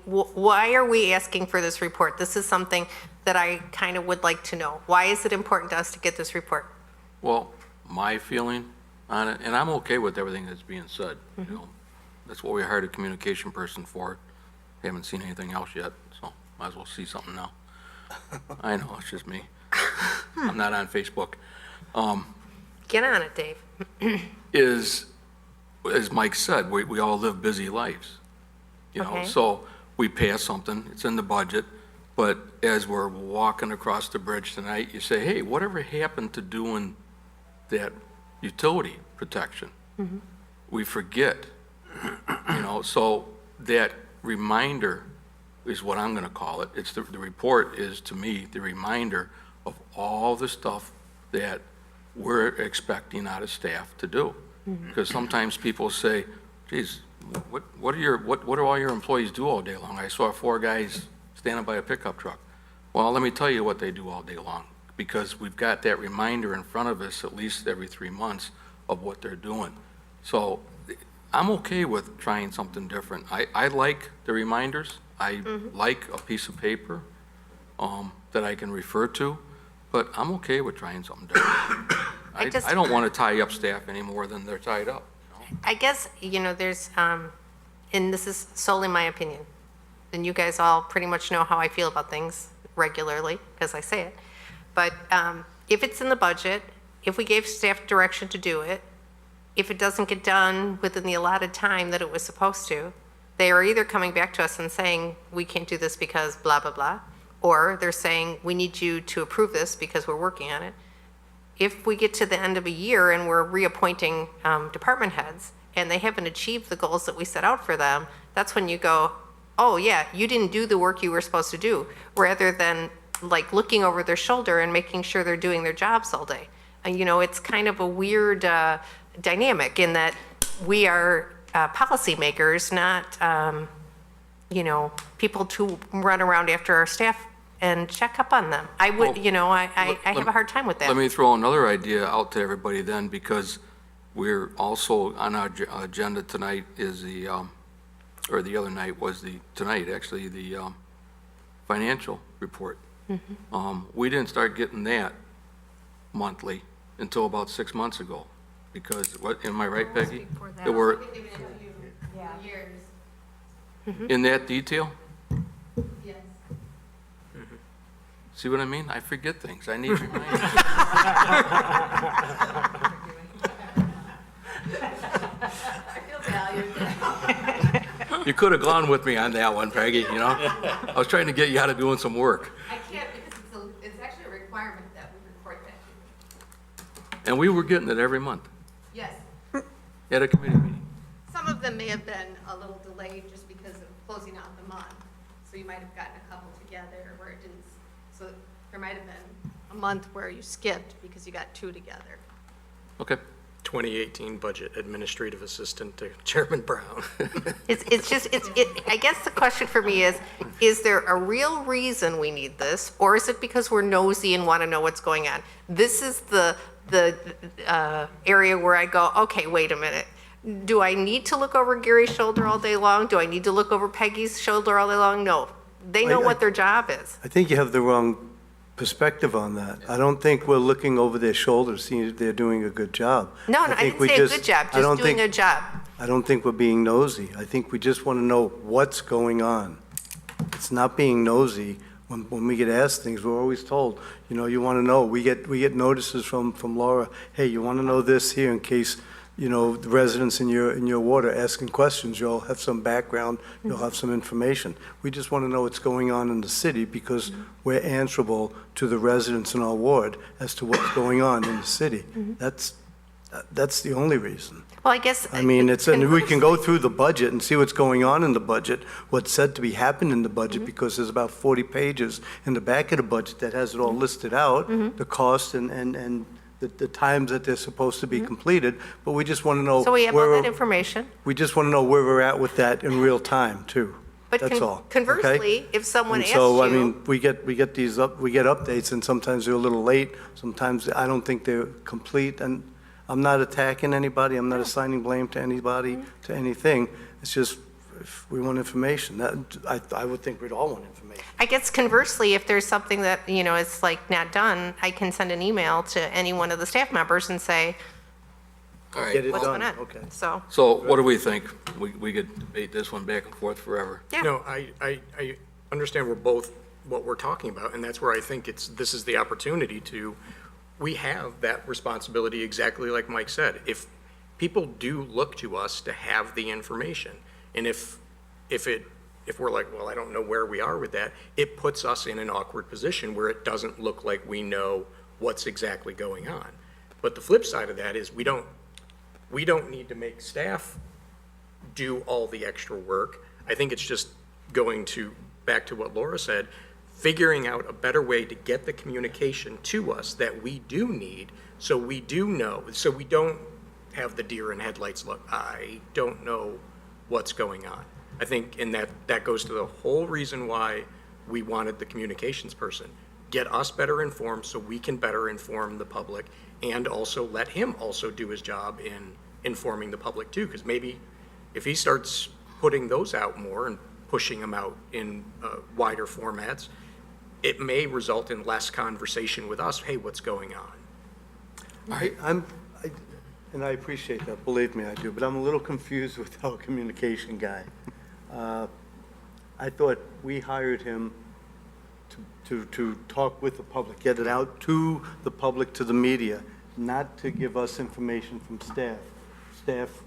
Why are we asking for this report? This is something that I kind of would like to know. Why is it important to us to get this report? Well, my feeling on it, and I'm okay with everything that's being said, that's what we hired a communication person for. Haven't seen anything else yet, so might as well see something now. I know, it's just me. I'm not on Facebook. Get on it, Dave. As Mike said, we all live busy lives. Okay. So we pass something, it's in the budget, but as we're walking across the bridge tonight, you say, hey, whatever happened to doing that utility protection? We forget, so that reminder is what I'm gonna call it. It's the report is, to me, the reminder of all the stuff that we're expecting out of staff to do. Because sometimes people say, geez, what do all your employees do all day long? I saw 4 guys standing by a pickup truck. Well, let me tell you what they do all day long, because we've got that reminder in front of us at least every 3 months of what they're doing. So I'm okay with trying something different. I like the reminders. I like a piece of paper that I can refer to, but I'm okay with trying something different. I don't want to tie up staff any more than they're tied up. I guess, there's, and this is solely my opinion, and you guys all pretty much know how I feel about things regularly, because I say it. But if it's in the budget, if we gave staff direction to do it, if it doesn't get done within the allotted time that it was supposed to, they are either coming back to us and saying, we can't do this because blah, blah, blah, or they're saying, we need you to approve this because we're working on it. If we get to the end of a year and we're reappointing department heads and they haven't achieved the goals that we set out for them, that's when you go, oh yeah, you didn't do the work you were supposed to do, rather than like looking over their shoulder and making sure they're doing their jobs all day. And it's kind of a weird dynamic in that we are policymakers, not, people to run around after our staff and check up on them. I would, I have a hard time with that. Let me throw another idea out to everybody then, because we're also on our agenda tonight is or the other night was tonight actually, the financial report. We didn't start getting that monthly until about 6 months ago, because am I right, Peggy? There were, in that detail? Yes. See what I mean? I forget things. I need reminders. I feel valued. You could have gone with me on that one, Peggy, I was trying to get you out of doing some work. I can't because it's actually a requirement that we report that. And we were getting it every month. Yes. at a committee meeting? Some of them may have been a little delayed just because of closing out the month. So you might have gotten a couple together where it didn't, so there might have been a month where you skipped because you got 2 together. Okay. 2018 budget, administrative assistant to Chairman Brown. I guess the question for me is there a real reason we need this? Or is it because we're nosy and want to know what's going on? This is the area where I go, okay, wait a minute. Do I need to look over Gary's shoulder all day long? Do I need to look over Peggy's shoulder all day long? No. They know what their job is. I think you have the wrong perspective on that. I don't think we're looking over their shoulders, seeing if they're doing a good job. No, I think didn't we say a good job, just doing a job. I don't think we're being nosy. I think we just want to know what's going on. It's not being nosy. When we get asked things, we're always told, you want to know. We get notices from Laura, hey, you want to know this here in case, the residents in your ward are asking questions. You'll have some background, you'll have some information. We just want to know what's going on in the city because we're answerable to the residents in our ward as to what's going on in the city. That's the only reason. Well, I guess. I mean, and we can go through the budget and see what's going on in the budget, what's said to be happening in the budget, because there's about 40 pages in the back of the budget that has it all listed out, the cost and the times that they're supposed to be completed, but we just want to know. So we have all that information. We just want to know where we're at with that in real time, too. But That's all. conversely, okay? if someone And asks so, I you. mean, we get updates, and sometimes they're a little late. Sometimes I don't think they're complete, and I'm not attacking anybody. I'm not assigning blame to anybody, to anything. It's just, if we want information, I would think we'd all want information. I guess conversely, if there's something that, is like not done, I can send an email to any one of the staff members and say, All right. Get it what's done, going on? okay. So, So what do we think? We could debate this one back and forth forever. yeah. No, I understand what we're talking about, and that's where I think this is the opportunity we have that responsibility, exactly like Mike said. If people do look to us to have the information, and if we're like, well, I don't know where we are with that, it puts us in an awkward position where it doesn't look like we know what's exactly going on. But the flip side of that is we don't need to make staff do all the extra work. I think it's just going back to what Laura said, figuring out a better way to get the communication to us that we do need, so we do know, so we don't have the deer in headlights look, I don't know what's going on. I think, and that goes to the whole reason why we wanted the communications person. Get us better informed so we can better inform the public, and also let him also do his job in informing the public too, because maybe if he starts putting those out more and pushing them out in wider formats, it may result in less conversation with us, hey, what's going on? And I appreciate that, believe me, I do, but I'm a little confused with our communication guy. I thought we hired him to talk with the public, get it out to the public, to the media, not to give us information from staff. Staff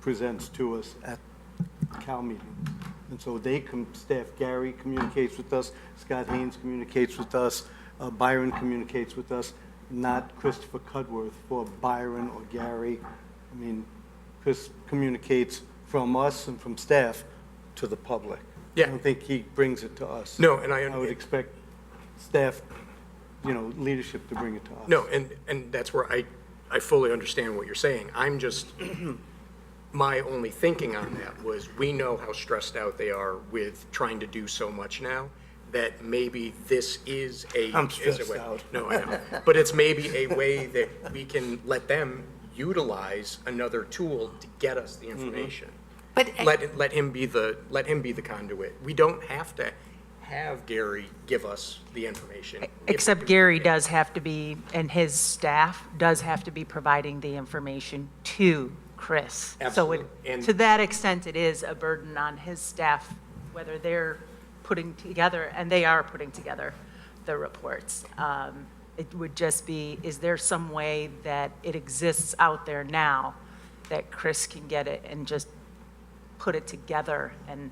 presents to us at Cal meeting. And so staff, Gary communicates with us, Scott Haynes communicates with us, Byron communicates with us, not Christopher Cudworth for Byron or Gary. I mean, Chris communicates from us and from staff to the public. Yeah. I don't think he brings it to us. No, and I would expect staff, leadership to bring it to us. No, and that's where I fully understand what you're saying. I'm just, my only thinking on that was, we know how stressed out they are with trying to do so much now, that maybe this is I'm is stressed a way. out. No, I know. But it's maybe a way that we can let them utilize another tool to get us the information. But Let him be the conduit. We don't have to have Gary give us the information. Except Gary does have to be, and his staff does have to be providing the information to Chris. Absolutely. So And- to that extent, it is a burden on his staff, whether they're putting together, and they are putting together the reports. It would just be, is there some way that it exists out there now that Chris can get it and just put it together and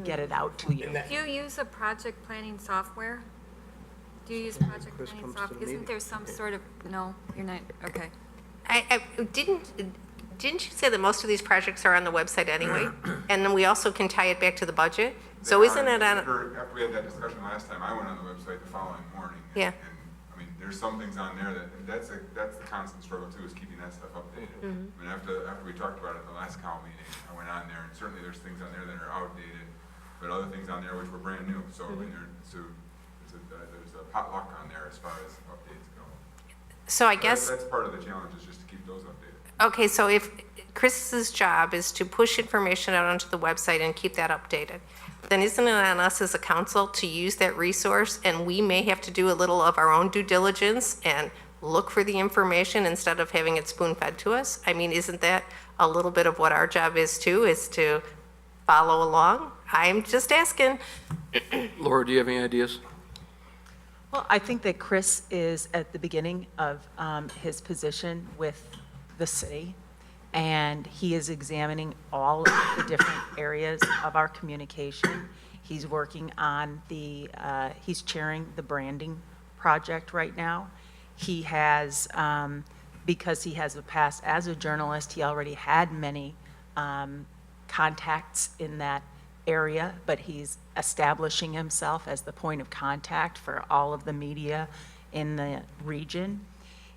get it out to you? Do you use a project planning software? Do you use project Chris planning comes to the software? Isn't meeting. there some sort of, no, you're not, okay. I didn't, Didn't you say that most of these projects are on the website anyway? And then we also can tie it back to the budget? So isn't it on, After we had that discussion last time, I went on the website the following morning. Yeah. And, I mean, there's some things on there that's the constant struggle too, is keeping that stuff updated. I mean, after we talked about it in the last cow meeting, I went on there, and certainly there's things on there that are outdated, but other things on there which were brand new. So, I mean, there's a potluck on there as far as updates go. so I guess. That's part of the challenge, is just to keep those updated. Okay, so if Chris's job is to push information out onto the website and keep that updated, then isn't it on us as a council to use that resource? And we may have to do a little of our own due diligence and look for the information instead of having it spoon-fed to us? I mean, isn't that a little bit of what our job is too, is to follow along? I'm just asking. Laura, do you have any ideas? Well, I think that Chris is at the beginning of his position with the city, and he is examining all of the different areas of our communication. He's working on he's chairing the branding project right now. He has, because he has a past as a journalist, he already had many contacts in that area, but he's establishing himself as the point of contact for all of the media in the region.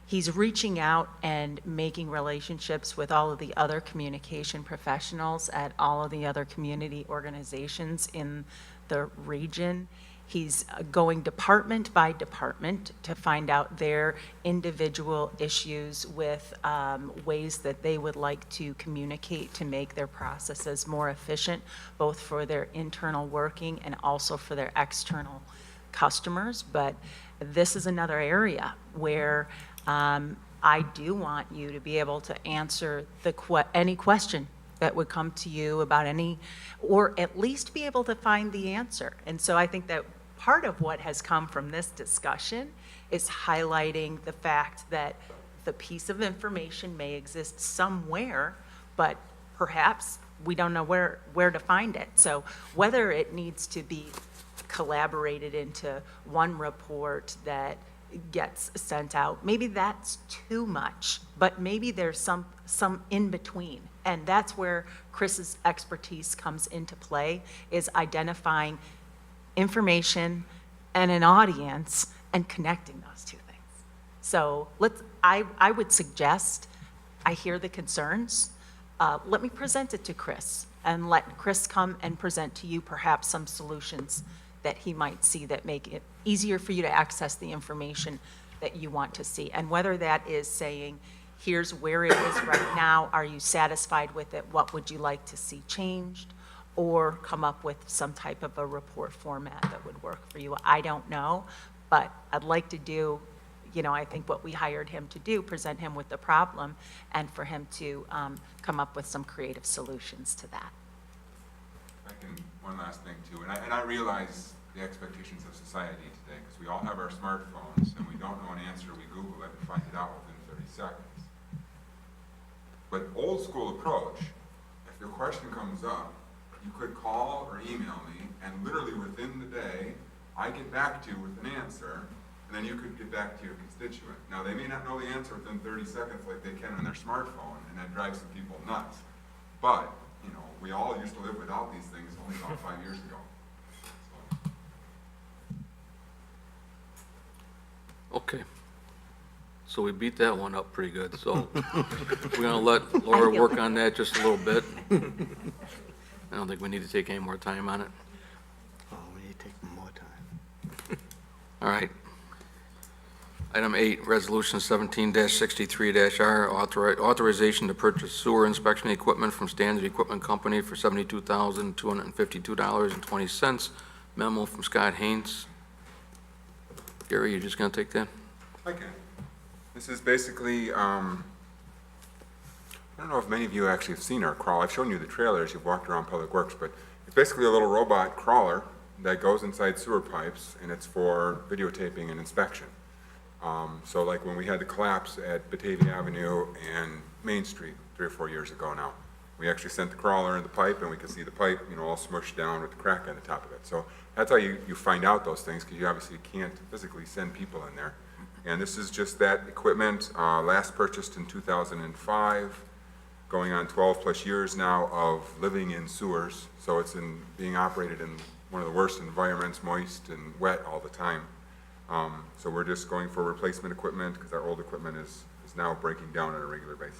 He's reaching out and making relationships with all of the other communication professionals at all of the other community organizations in the region. He's going department by department to find out their individual issues with ways that they would like to communicate to make their processes more efficient, both for their internal working and also for their external customers. But this is another area where I do want you to be able to answer any question that would come to you about or at least be able to find the answer. And so I think that part of what has come from this discussion is highlighting the fact that the piece of information may exist somewhere, but perhaps we don't know where to find it. So whether it needs to be collaborated into one report that gets sent out, maybe that's too much, but maybe there's some in between. And that's where Chris's expertise comes into play, is identifying information and an audience and connecting those two things. So I would suggest, I hear the concerns, let me present it to Chris and let Chris come and present to you perhaps some solutions that he might see that make it easier for you to access the information that you want to see. And whether that is saying, here's where it is right now, are you satisfied with it, what would you like to see changed, or come up with some type of a report format that would work for you. I don't know, but I'd like to do, I think what we hired him to do, present him with the problem, and for him to come up with some creative solutions to that. One last thing too, and I realize the expectations of society today, because we all have our smartphones, and we don't know an answer, we Google it and find it out within 30 seconds. But old school approach, if your question comes up, you could call or email me, and literally within the day, I get back to you with an answer, and then you could get back to your constituent. Now, they may not know the answer within 30 seconds like they can on their smartphone, and that drives some people nuts. But, we all used to live without these things only about 5 years ago. Okay. So we beat that one up pretty good, so we're gonna let Laura work on that just a little bit. I don't think we need to take any more time on it. Oh, we need to take more time. All right. Item 8, Resolution 17-63-R, authorization to purchase sewer inspection equipment from Standard Equipment Company for $72,252.20. Memo from Scott Haynes. Gary, you just going to take that? I can. This is basically, I don't know if many of you actually have seen our crawler. I've shown you the trailers. You've walked around Public Works, but it's basically a little robot crawler that goes inside sewer pipes, and it's for videotaping and inspection. So like when we had the collapse at Batavia Avenue and Main Street 3 or 4 years ago now, we actually sent the crawler in the pipe, and we could see the pipe, all smushed down with the crack on the top of it. So that's how you find out those things, because you obviously can't physically send people in there. And this is just that equipment, last purchased in 2005. going on 12-plus years now of living in sewers, so it's being operated in one of the worst environments, moist and wet all the time. So we're just going for replacement equipment because our old equipment is now breaking down on a regular basis.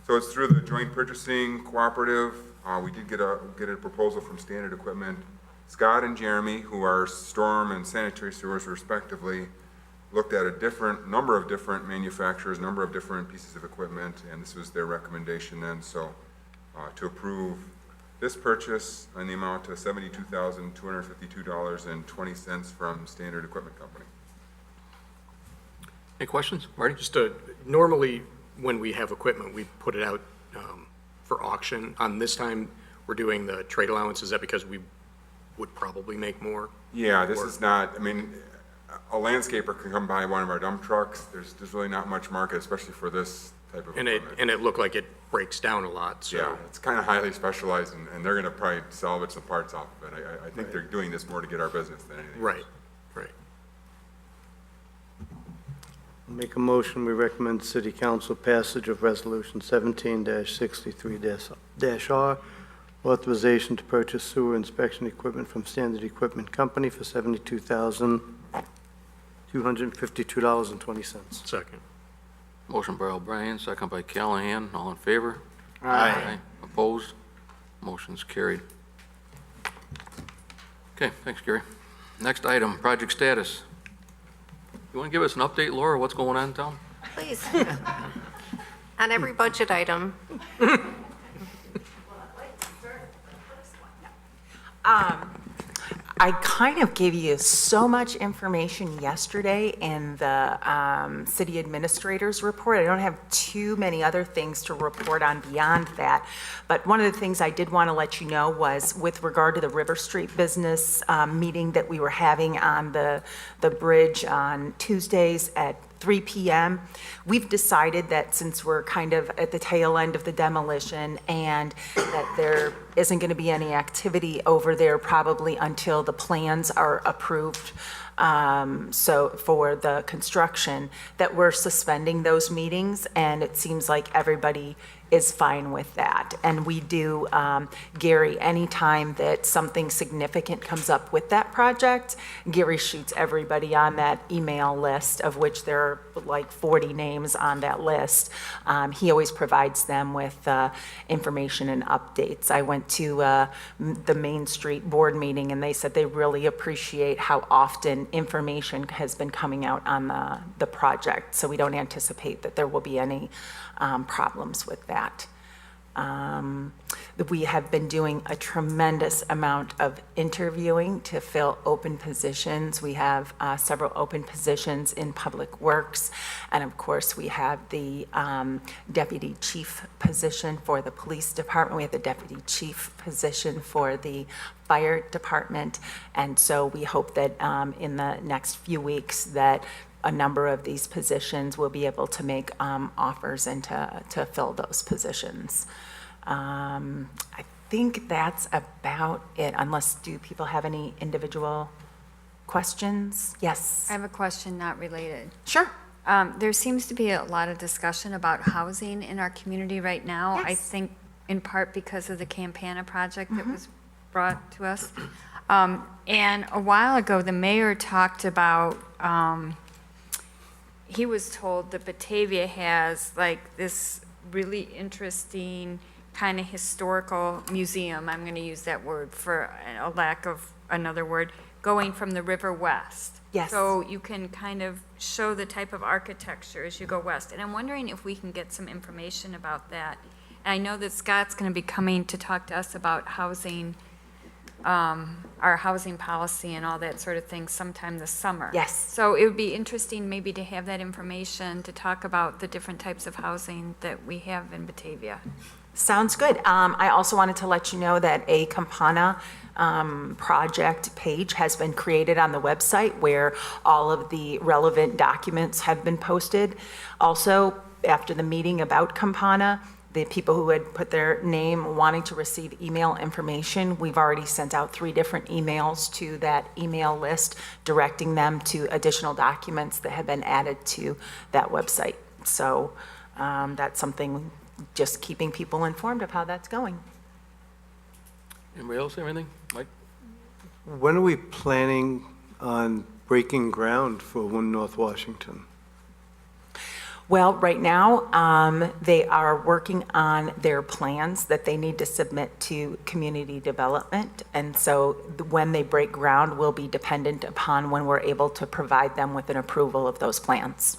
So it's through the Joint Purchasing Cooperative. We did get a proposal from Standard Equipment. Scott and Jeremy, who are storm and sanitary sewers respectively, looked at a number of different manufacturers, number of different pieces of equipment, and this was their recommendation then. So to approve this purchase in the amount of $72,252.20 from Standard Equipment Company. Any questions? Marty? Just normally, when we have equipment, we put it out for auction. On this time, we're doing the trade allowance. Is that because we would probably make more? Yeah, this is not, I mean, a landscaper can come buy one of our dump trucks. There's really not much market, especially for this type of equipment. And it looked like it breaks down a lot, so. Yeah, it's kind of highly specialized, and they're gonna probably salvage the parts off of it. I think they're doing this more to get our business than anything. Right, right. Make a motion, we recommend City Council passage of Resolution 17-63-R, authorization to purchase sewer inspection equipment from Standard Equipment Company for $72,252.20. Second. Motion by O'Brien, second by Callahan. All in favor? Aye. Opposed? Motion's carried. Okay, thanks, Gary. Next item, project status. You want to give us an update, Laura, what's going on in town? Please. On every budget item. I kind of gave you so much information yesterday in the city administrator's report. I don't have too many other things to report on beyond that. But one of the things I did want to let you know was with regard to the River Street business meeting that we were having on the bridge on Tuesdays at 3 p.m. We've decided that since we're kind of at the tail end of the demolition and that there isn't going to be any activity over there probably until the plans are approved, so for the construction, that we're suspending those meetings, and it seems like everybody is fine with that. And we do, Gary, anytime that something significant comes up with that project, Gary shoots everybody on that email list, of which there are like 40 names on that list. He always provides them with information and updates. I went to the Main Street board meeting, and they said they really appreciate how often information has been coming out on the project. So we don't anticipate that there will be any problems with that. We have been doing a tremendous amount of interviewing to fill open positions. We have several open positions in Public Works, and of course we have the deputy chief position for the police department. We have the deputy chief position for the fire department, and so we hope that in the next few weeks that a number of these positions will be able to make offers and to fill those positions. I think that's about it, unless do people have any individual questions? Yes? I have a question not related. Sure. There seems to be a lot of discussion about housing in our community right now. I Yes. think in part because of the Campana project that was brought to us. And a while ago, the mayor talked about, he was told that Batavia has like this really interesting kind of historical museum, I'm going to use that word for a lack of another word, going from the river west. Yes. So you can kind of show the type of architecture as you go west. And I'm wondering if we can get some information about that. And I know that Scott's going to be coming to talk to us about housing, our housing policy and all that sort of thing sometime this summer. Yes. So it would be interesting maybe to have that information to talk about the different types of housing that we have in Batavia. Sounds good. I also wanted to let you know that a Campana project page has been created on the website where all of the relevant documents have been posted. Also, after the meeting about Campana, the people who had put their name wanting to receive email information, we've already sent out 3 different emails to that email list directing them to additional documents that have been added to that website. So that's something just keeping people informed of how that's going. Anybody else have anything? Mike? When are we planning on breaking ground for 1 North Washington? Well, right now, they are working on their plans that they need to submit to community development. And so when they break ground will be dependent upon when we're able to provide them with an approval of those plans.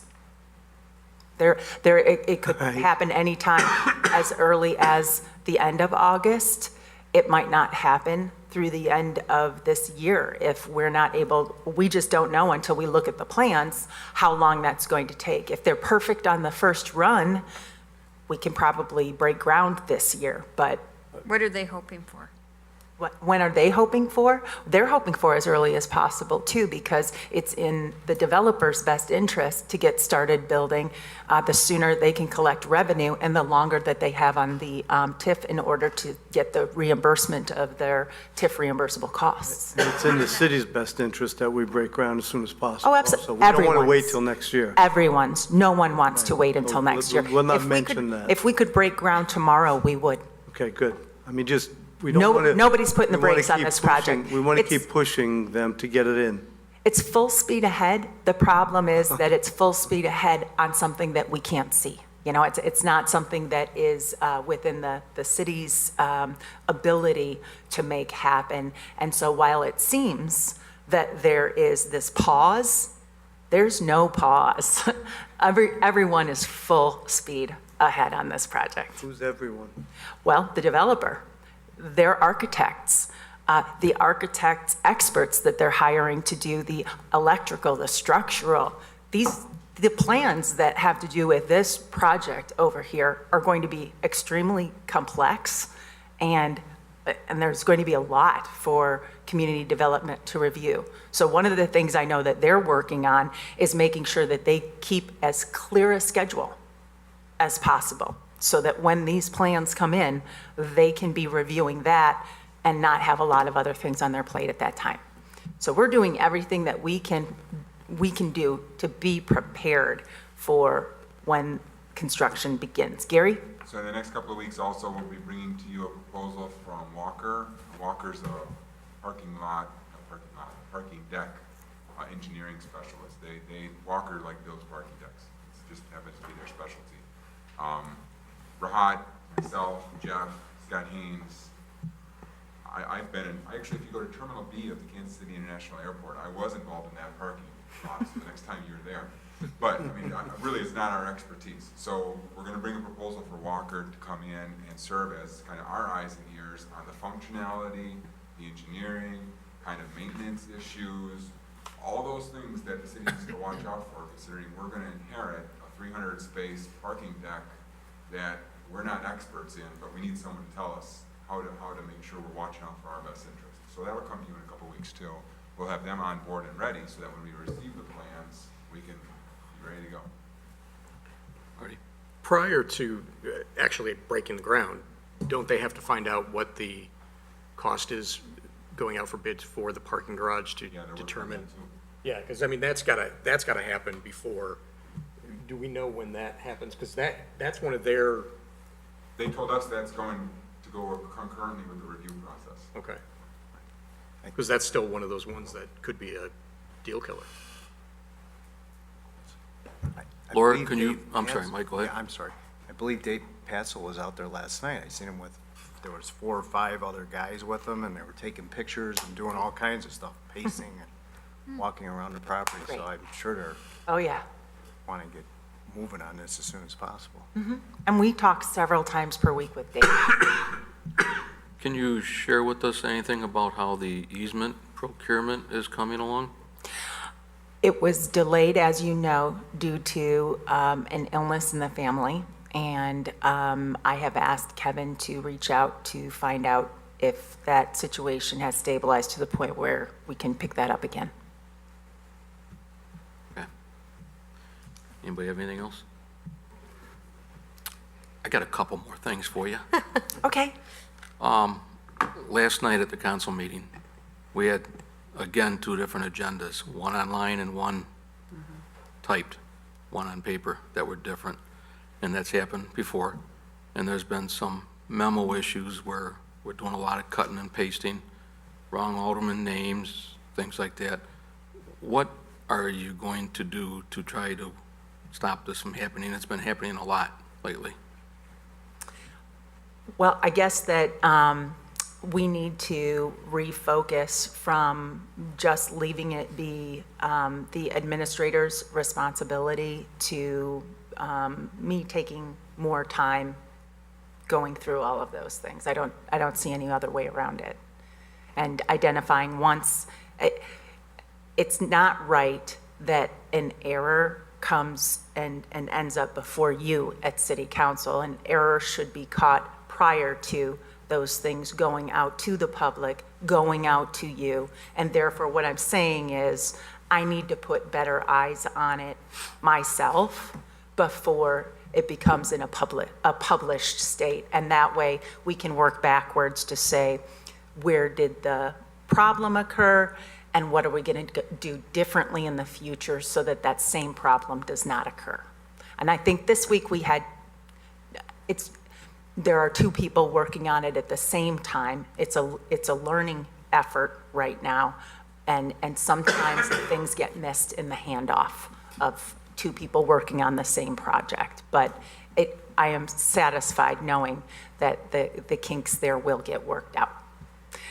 It could Right. happen anytime as early as the end of August. It might not happen through the end of this year if we're not able, we just don't know until we look at the plans how long that's going to take. If they're perfect on the first run, we can probably break ground this year, but What are they hoping for? when are they hoping for? They're hoping for as early as possible too, because it's in the developer's best interest to get started building. The sooner they can collect revenue and the longer that they have on the TIF in order to get the reimbursement of their TIF reimbursable costs. And it's in the city's best interest that we break ground as soon as possible. Oh, absolutely. So we don't want to wait Everyone's. till next year. No one wants to wait until Well, next year. we'll not If we could- mention that. If we could break ground tomorrow, we would. Okay, good. I mean, just, we don't No- want to. nobody's putting the brakes on this project. We want to It's- keep pushing them to get it in. It's full speed ahead. The problem is that it's full speed ahead on something that we can't see. You know, it's not something that is within the city's ability to make happen. And so while it seems that there is this pause, there's no pause. Everyone is full speed ahead on this project. Who's everyone? Well, the developer, their architects, the architects experts that they're hiring to do the electrical, the structural, the plans that have to do with this project over here are going to be extremely complex, and there's going to be a lot for community development to review. So one of the things I know that they're working on is making sure that they keep as clear a schedule as possible, so that when these plans come in, they can be reviewing that and not have a lot of other things on their plate at that time. So we're doing everything that we can do to be prepared for when construction begins. Gary? So in the next couple of weeks also, we'll be bringing to you a proposal from Walker. Walker's a parking deck engineering specialist. Walker builds parking decks. It just happens to be their specialty. Rahat, myself, Jeff, Scott Haynes. Actually, if you go to Terminal B of the Kansas City International Airport, I was involved in that parking lot, so the next time you're there. But, I mean, really, it's not our expertise. So we're gonna bring a proposal for Walker to come in and serve as kind of our eyes and ears on the functionality, the engineering, kind of maintenance issues, all those things that the city needs to watch out for, considering we're gonna inherit a 300 space parking deck that we're not experts in, but we need someone to tell us how to make sure we're watching out for our best interests. So that'll come to you in a couple weeks too. We'll have them on board and ready so that when we receive the plans, we can be ready to go. Marty? Prior to actually breaking the ground, don't they have to find out what the cost is going out for bids for the parking garage to Yeah, they're working on determine? that too. Yeah, because I mean, that's gotta happen before. Do we know when that happens? Because that's one of their, They told us that's going to go concurrently with the review process. okay. Because that's still one of those ones that could be a deal killer. I Laura, believe can you, Dave I'm sorry, Patzel- Mike, go ahead. Yeah, I'm sorry. I believe Dave Patzel was out there last night. I seen him there was 4 or 5 other guys with him, and they were taking pictures and doing all kinds of stuff, pacing and walking around the property. So I'm sure they're Oh, yeah. want to get moving on this as soon as possible. And we talk several times per week with Dave. Can you share with us anything about how the easement procurement is coming along? It was delayed, as you know, due to an illness in the family. And I have asked Kevin to reach out to find out if that situation has stabilized to the point where we can pick that up again. Okay. Anybody have anything else? I got a couple more things for you. Okay. Last night at the council meeting, we had, again, 2 different agendas, one online and one typed, one on paper, that were different, and that's happened before. and there's been some memo issues where we're doing a lot of cutting and pasting, wrong alderman names, things like that. What are you going to do to try to stop this from happening? It's been happening a lot lately. Well, I guess that we need to refocus from just leaving it be the administrator's responsibility to me taking more time going through all of those things. I don't see any other way around it. And identifying once, it's not right that an error comes and ends up before you at city council. An error should be caught prior to those things going out to the public, going out to you. And therefore, what I'm saying is I need to put better eyes on it myself before it becomes in a published state. And that way we can work backwards to say, where did the problem occur and what are we going to do differently in the future so that that same problem does not occur? And I think this week we had, there are two people working on it at the same time. It's a learning effort right now, and sometimes things get missed in the handoff of two people working on the same project. But I am satisfied knowing that the kinks there will get worked out.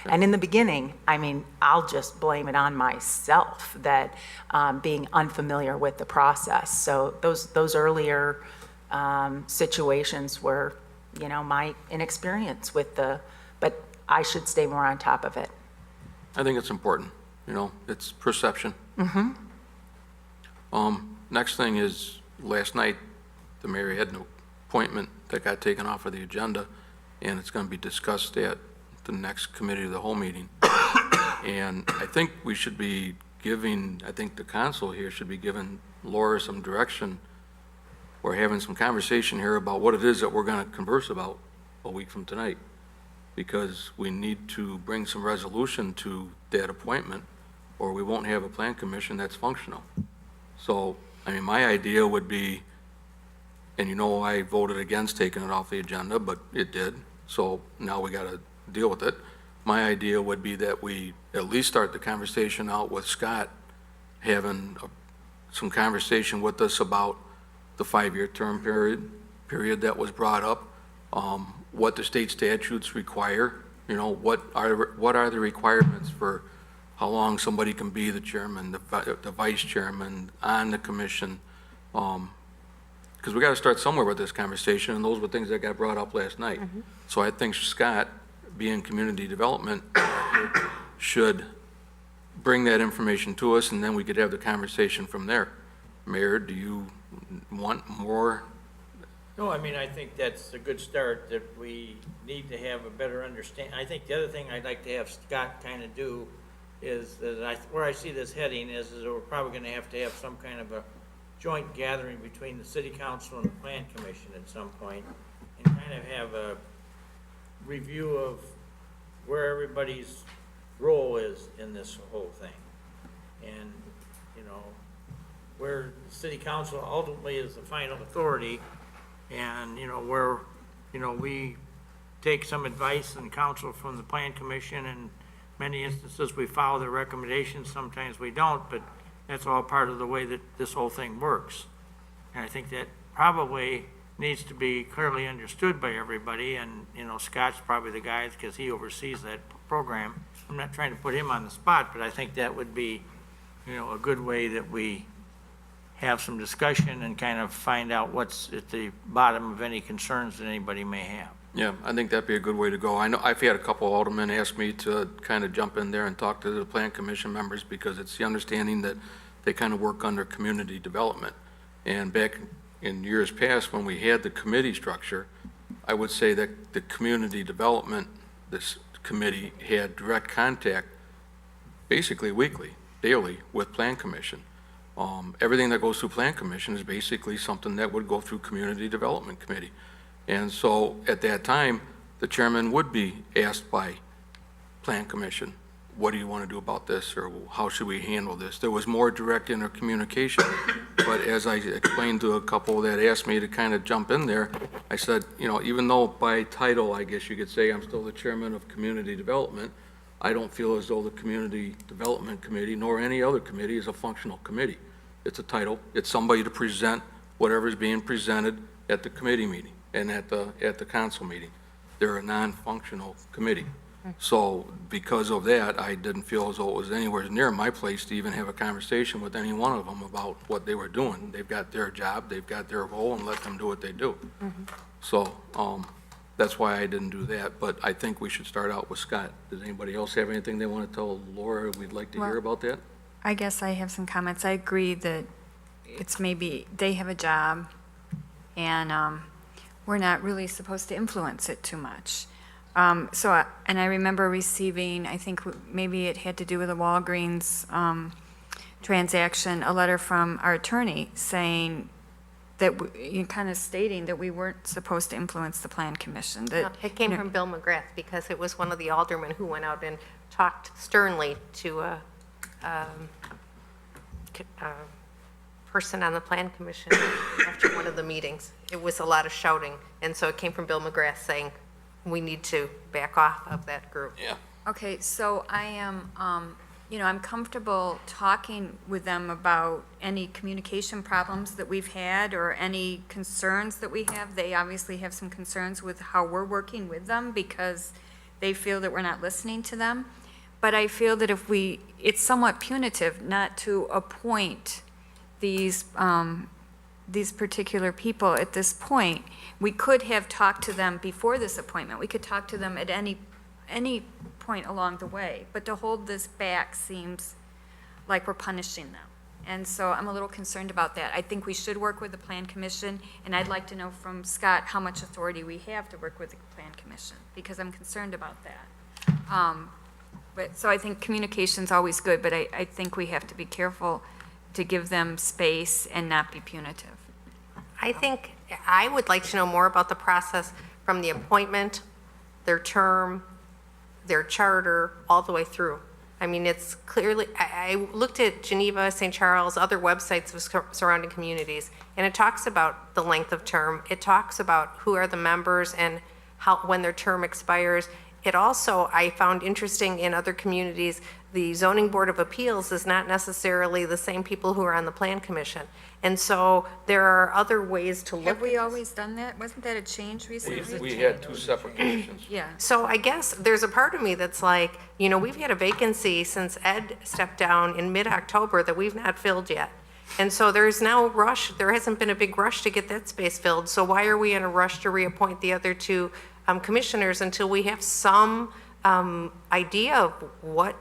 And in the beginning, I mean, I'll just blame it on myself that being unfamiliar with the process. So those earlier situations were, you know, my inexperience with but I should stay more on top of it. I think it's important, you know, it's perception. Mm-hmm. Next thing is, last night, the mayor had an appointment that got taken off of the agenda, and it's going to be discussed at the next committee of the whole meeting. And I think we should be giving, I think the council here should be giving Laura some direction. We're having some conversation here about what it is that we're going to converse about a week from tonight, because we need to bring some resolution to that appointment, or we won't have a plan commission that's functional. So, I mean, my idea would be, and you know I voted against taking it off the agenda, but it did, so now we got to deal with it. My idea would be that we at least start the conversation out with Scott having some conversation with us about the 5-year term period that was brought up, what the state statutes require, you know, what are the requirements for how long somebody can be the chairman, the vice chairman on the commission, because we got to start somewhere with this conversation, and those were things that got brought up last night. Mm-hmm. So I think Scott, being community development, should bring that information to us, and then we could have the conversation from there. Mayor, do you want more? No, I mean, I think that's a good start, that we need to have a better understanding. I think the other thing I'd like to have Scott kind of do is that where I see this heading is that we're probably going to have some kind of a joint gathering between the city council and the plan commission at some point, and kind of have a review of where everybody's role is in this whole thing. And, you know, where the city council ultimately is the final authority, and, you know, where, you know, we take some advice and counsel from the plan commission, and many instances we follow their recommendations, sometimes we don't, but that's all part of the way that this whole thing works. And I think that probably needs to be clearly understood by everybody, and, you know, Scott's probably the guy because he oversees that program. I'm not trying to put him on the spot, but I think that would be, you know, a good way that we have some discussion and kind of find out what's at the bottom of any concerns that anybody may have. Yeah, I think that'd be a good way to go. I know I've had a couple aldermen ask me to kind of jump in there and talk to the plan commission members, because it's the understanding that they kind of work under community development. And back in years past, when we had the committee structure, I would say that the community development, this committee had direct contact basically weekly, daily with plan commission. Everything that goes through plan commission is basically something that would go through community development committee. And so at that time, the chairman would be asked by plan commission, what do you want to do about this, or how should we handle this? There was more direct intercommunication, but as I explained to a couple that asked me to kind of jump in there, I said, you know, even though by title, I guess you could say I'm still the chairman of community development, I don't feel as though the Community Development Committee, nor any other committee, is a functional committee. It's a title. It's somebody to present whatever's being presented at the committee meeting and at the council meeting. They're a non-functional committee. So because of that, I didn't feel as though it was anywhere near my place to even have a conversation with any one of them about what they were doing. They've got their job, they've got their role, and let them do what they do. So, that's why I didn't do that, but I think we should start out with Scott. Does anybody else have anything they want to tell Laura we'd like to hear about that? I guess I have some comments. I agree that it's maybe they have a job, and we're not really supposed to influence it too much. And I remember receiving, I think maybe it had to do with the Walgreens transaction, a letter from our attorney saying that, kind of stating that we weren't supposed to influence the Plan Commission. That, It came from Bill McGrath, because it was one of the aldermen who went out and talked sternly to a person on the Plan Commission after one of the meetings. It was a lot of shouting, and so it came from Bill McGrath saying, we need to back off of that group. Yeah. Okay, so I am, I'm comfortable talking with them about any communication problems that we've had or any concerns that we have. They obviously have some concerns with how we're working with them because they feel that we're not listening to them. But I feel that it's somewhat punitive not to appoint these particular people at this point. We could have talked to them before this appointment. We could talk to them at any point along the way. But to hold this back seems like we're punishing them. And so I'm a little concerned about that. I think we should work with the Plan Commission, and I'd like to know from Scott how much authority we have to work with the Plan Commission, because I'm concerned about that. So I think communication's always good, but I think we have to be careful to give them space and not be punitive. I think I would like to know more about the process from the appointment, their term, their charter, all the way through. I mean, it's clearly, I looked at Geneva, St. Charles, other websites of surrounding communities, and it talks about the length of term. It talks about who are the members and when their term expires. It also, I found interesting in other communities, the Zoning Board of Appeals is not necessarily the same people who are on the Plan Commission. And so there are other ways to look at Have we this. always done that? Wasn't that a change recently? We had two separate commissions. Yeah. So I guess there's a part of me that's like, we've had a vacancy since Ed stepped down in mid-October that we've not filled yet. And so there's now a rush, there hasn't been a big rush to get that space filled. So why are we in a rush to reappoint the other two commissioners until we have some idea of what,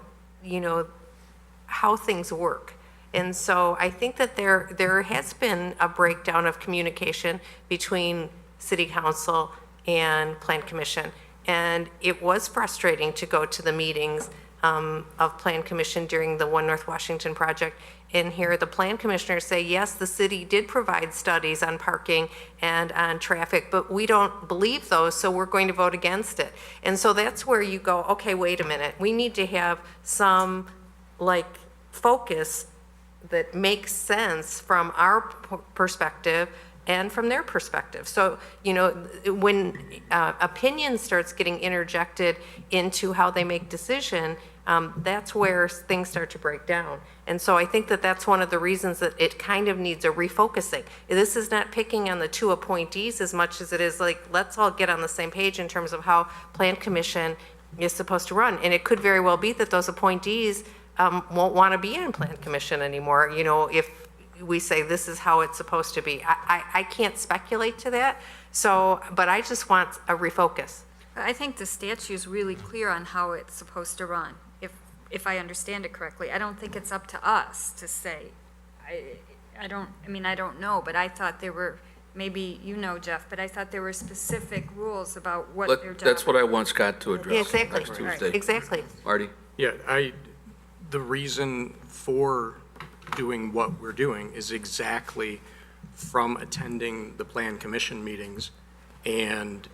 how things work? And so I think that there has been a breakdown of communication between City Council and Plan Commission. And it was frustrating to go to the meetings of Plan Commission during the One North Washington project and hear the Plan Commissioners say, yes, the city did provide studies on parking and on traffic, but we don't believe those, so we're going to vote against it. And so that's where you go, okay, wait a minute. We need to have some focus that makes sense from our perspective and from their perspective. So, when opinion starts getting interjected into how they make decision, that's where things start to break down. And so I think that that's one of the reasons that it kind of needs a refocusing. This is not picking on the two appointees as much as it is let's all get on the same page in terms of how Plan Commission is supposed to run. And it could very well be that those appointees won't want to be in Plan Commission anymore, if we say this is how it's supposed to be. I can't speculate to that, but I just want a refocus. I think the statute is really clear on how it's supposed to run, if I understand it correctly. I don't think it's up to us to say. I don't know, but I thought there were, maybe Jeff, but I thought there were specific rules about what their job is. That's what I want Scott to address Exactly. next Tuesday. Exactly. Marty? Yeah, the reason for doing what we're doing is exactly from attending the Plan Commission meetings, and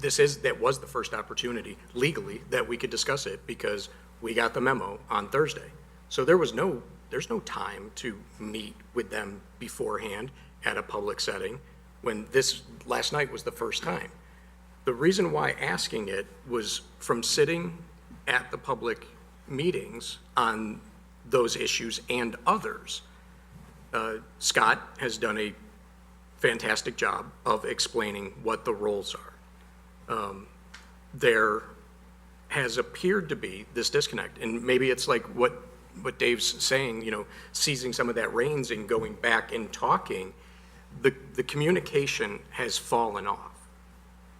that was the first opportunity legally that we could discuss it, because we got the memo on Thursday. So there's no time to meet with them beforehand at a public setting when last night was the first time. The reason why asking it was from sitting at the public meetings on those issues and others. Scott has done a fantastic job of explaining what the roles are. There has appeared to be this disconnect, and maybe it's like what Dave's saying, seizing some of that reins and going back and talking. The communication has fallen off.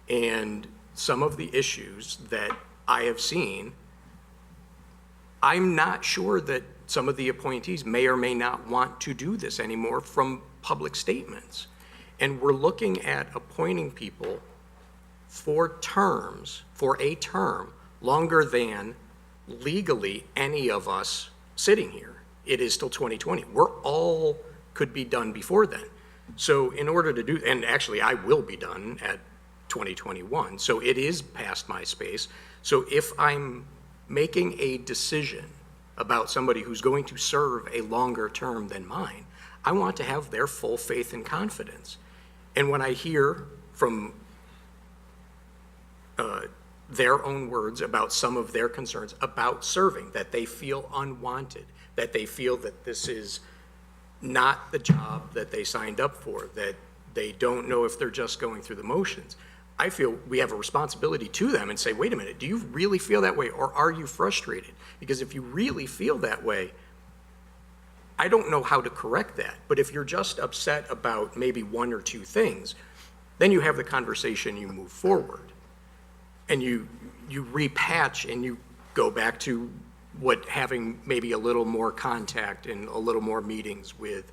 And some of the issues that I have seen, I'm not sure that some of the appointees may or may not want to do this anymore from public statements. And we're looking at appointing people for a term, longer than legally any of us sitting here. It is till 2020. We're all could be done before then. So in order to do, and actually I will be done at 2021, so it is past my space. So if I'm making a decision about somebody who's going to serve a longer term than mine, I want to have their full faith and confidence. And when I hear from their own words about some of their concerns about serving, that they feel unwanted, that they feel that this is not the job that they signed up for, that they don't know if they're just going through the motions, I feel we have a responsibility to them and say, wait a minute, do you really feel that way, or are you frustrated? Because if you really feel that way, I don't know how to correct that. But if you're just upset about maybe one or two things, then you have the conversation, you move forward, and you repatch and you go back to having maybe a little more contact and a little more meetings with,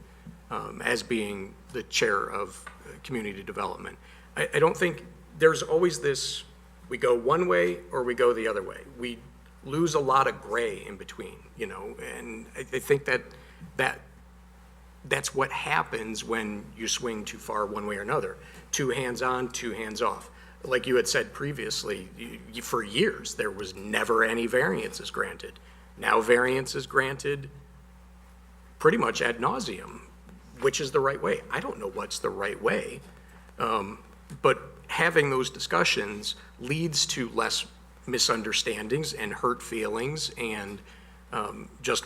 as being the chair of community development. I don't think there's always this, we go one way or we go the other way. We lose a lot of gray in between, and I think that's what happens when you swing too far one way or another. 2 hands on, 2 hands off. Like you had said previously, for years, there was never any variances granted. Now variance is granted pretty much ad nauseum. Which is the right way? I don't know what's the right way. But having those discussions leads to less misunderstandings and hurt feelings, and just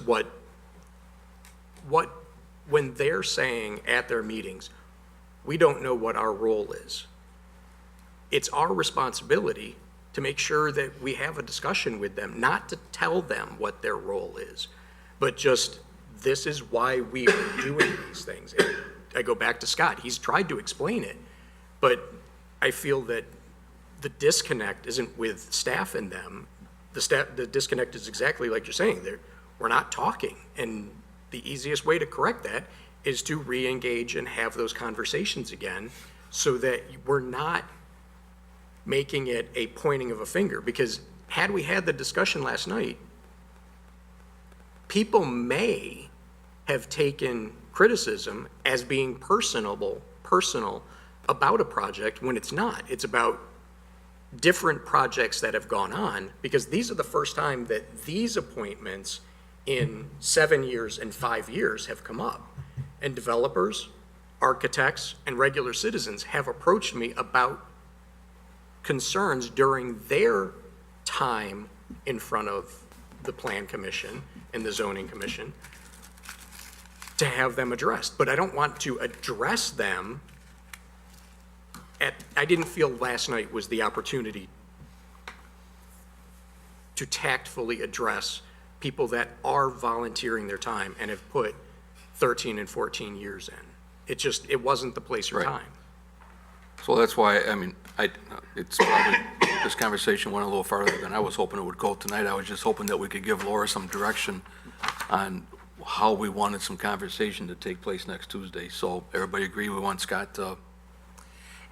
when they're saying at their meetings, we don't know what our role is. It's our responsibility to make sure that we have a discussion with them, not to tell them what their role is, but just, this is why we are doing these things. And I go back to Scott, he's tried to explain it, but I feel that the disconnect isn't with staff and them. The disconnect is exactly like you're saying, we're not talking. And the easiest way to correct that is to re-engage and have those conversations again, so that we're not making it a pointing of a finger. Because had we had the discussion last night, people may have taken criticism as being personal about a project when it's not. It's about different projects that have gone on, because these are the first time that these appointments in 7 years and 5 years have come up. And developers, architects, and regular citizens have approached me about concerns during their time in front of the Plan Commission and the Zoning Commission to have them addressed. But I don't want to address them I didn't feel last night was the opportunity to tactfully address people that are volunteering their time and have put 13 and 14 years in. It wasn't the place or Right. time. So that's why, it's probably, this conversation went a little farther than I was hoping it would go tonight. I was just hoping that we could give Laura some direction on how we wanted some conversation to take place next Tuesday. So everybody agree we want Scott to.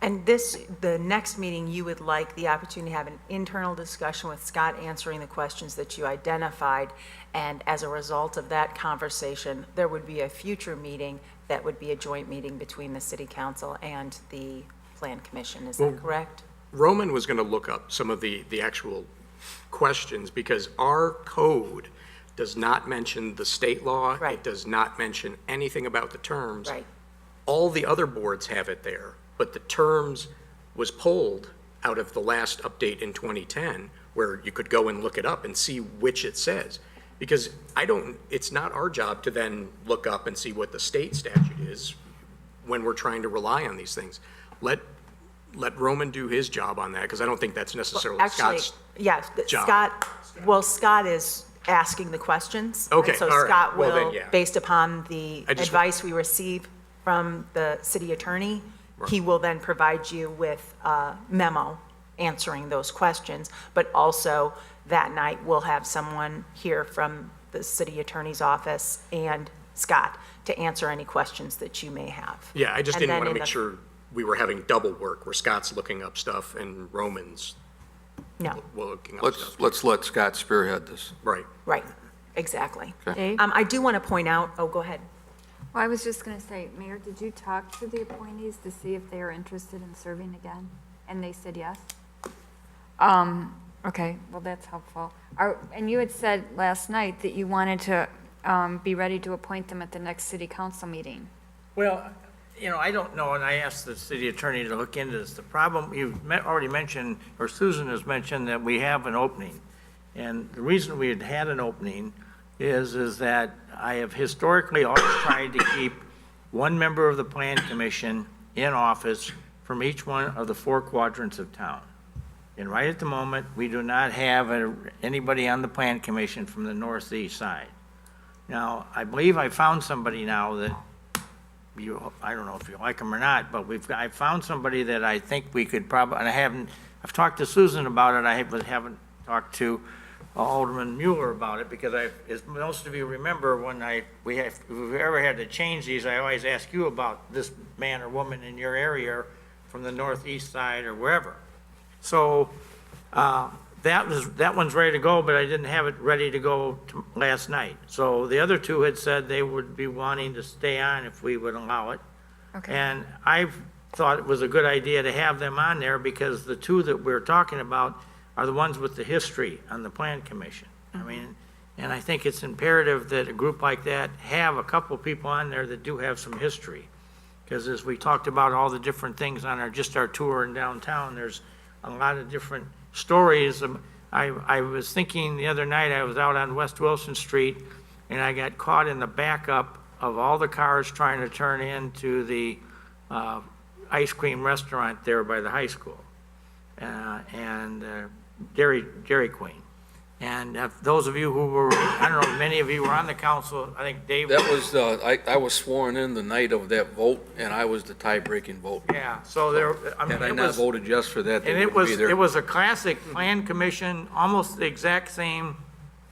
And the next meeting, you would like the opportunity to have an internal discussion with Scott answering the questions that you identified. And as a result of that conversation, there would be a future meeting that would be a joint meeting between the city council and the Plan Commission. Is that correct? Roman was going to look up some of the actual questions, because our code does not mention the state law. Right. It does not mention anything about the terms. Right. All the other boards have it there, but the terms was pulled out of the last update in 2010, where you could go and look it up and see which it says. Because it's not our job to then look up and see what the state statute is when we're trying to rely on these things. Let Roman do his job on that, because I don't think that's necessarily Actually, Scott's. yeah, job. Scott is asking the questions. Okay, and so all right. Scott Well, then, will, yeah. based upon the I just- advice we receive from the city attorney, he will then provide you with a memo answering those questions. But also, that night, we'll have someone here from the city attorney's office and Scott to answer any questions that you may have. Yeah, I just And didn't then want to in make the- sure we were having double work, where Scott's looking up stuff and Roman's No, looking up stuff. Let's let Scott spearhead this. Right. right, exactly. Okay. I do want to point out, oh, go ahead. Well, I was just going to say, Mayor, did you talk to the appointees to see if they are interested in serving again? And they said yes? Okay, well, that's helpful. And you had said last night that you wanted to be ready to appoint them at the next city council meeting. Well, I don't know, and I asked the city attorney to look into this. The problem, you've already mentioned, or Susan has mentioned, that we have an opening. And the reason we had an opening is that I have historically always tried to keep one member of the plan commission in office from each one of the 4 quadrants of town. And right at the moment, we do not have anybody on the plan commission from the northeast side. Now, I believe I found somebody now that I don't know if you like him or not, but I found somebody that I think we could probably, and I've talked to Susan about it, I haven't talked to Alderman Mueller about it, because as most of you remember, when if we've ever had to change these, I always ask you about this man or woman in your area from the northeast side or wherever. So, that one's ready to go, but I didn't have it ready to go last night. So the other 2 had said they would be wanting to stay on if we would allow it. Okay. And I thought it was a good idea to have them on there, because the 2 that we're talking about are the ones with the history on the plan commission. I mean, and I think it's imperative that a group like that have a couple people on there that do have some history. Because as we talked about all the different things on our tour in downtown, there's a lot of different stories. I was thinking the other night, I was out on West Wilson Street, and I got caught in the backup of all the cars trying to turn into the ice cream restaurant there by the high school, and Dairy Queen. And those of you who were, I don't know, many of you were on the council, I think Dave. That was, I was sworn in the night of that vote, and I was the tie-breaking vote. Yeah, so there, I mean, Had I it not was. voted yes for that, they And it wouldn't be there. was a classic plan commission, almost the exact same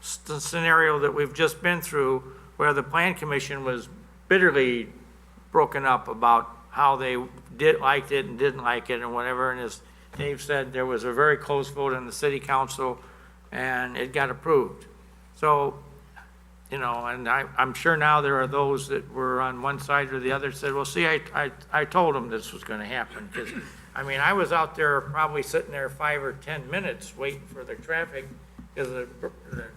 scenario that we've just been through, where the plan commission was bitterly broken up about how they liked it and didn't like it and whatever. And as Dave said, there was a very close vote in the city council, and it got approved. So, and I'm sure now there are those that were on one side or the other said, well, see, I told them this was gonna happen. Because, I mean, I was out there probably sitting there 5 or 10 minutes waiting for the traffic, because the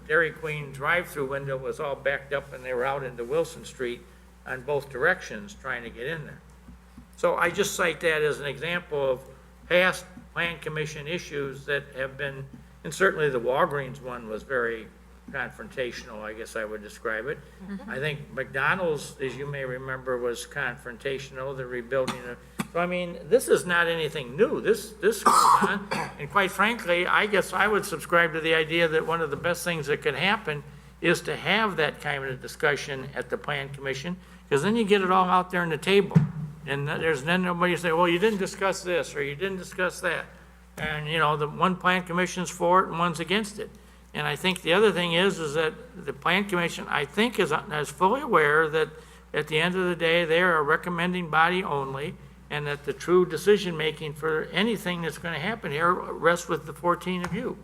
Dairy Queen drive-through window was all backed up, and they were out into Wilson Street on both directions trying to get in there. So I just cite that as an example of past plan commission issues that have been, and certainly the Walgreens one was very confrontational, I guess I would describe it. I think McDonald's, as you may remember, was confrontational, the rebuilding of, so I mean, this is not anything new. This goes on, and quite frankly, I guess I would subscribe to the idea that one of the best things that could happen is to have that kind of discussion at the plan commission, because then you get it all out there on the table. And then nobody say, well, you didn't discuss this, or you didn't discuss that. And, the one plan commission's for it and one's against it. And I think the other thing is that the plan commission, I think, is fully aware that at the end of the day, they are a recommending body only, and that the true decision-making for anything that's going to happen here rests with the 14 of you.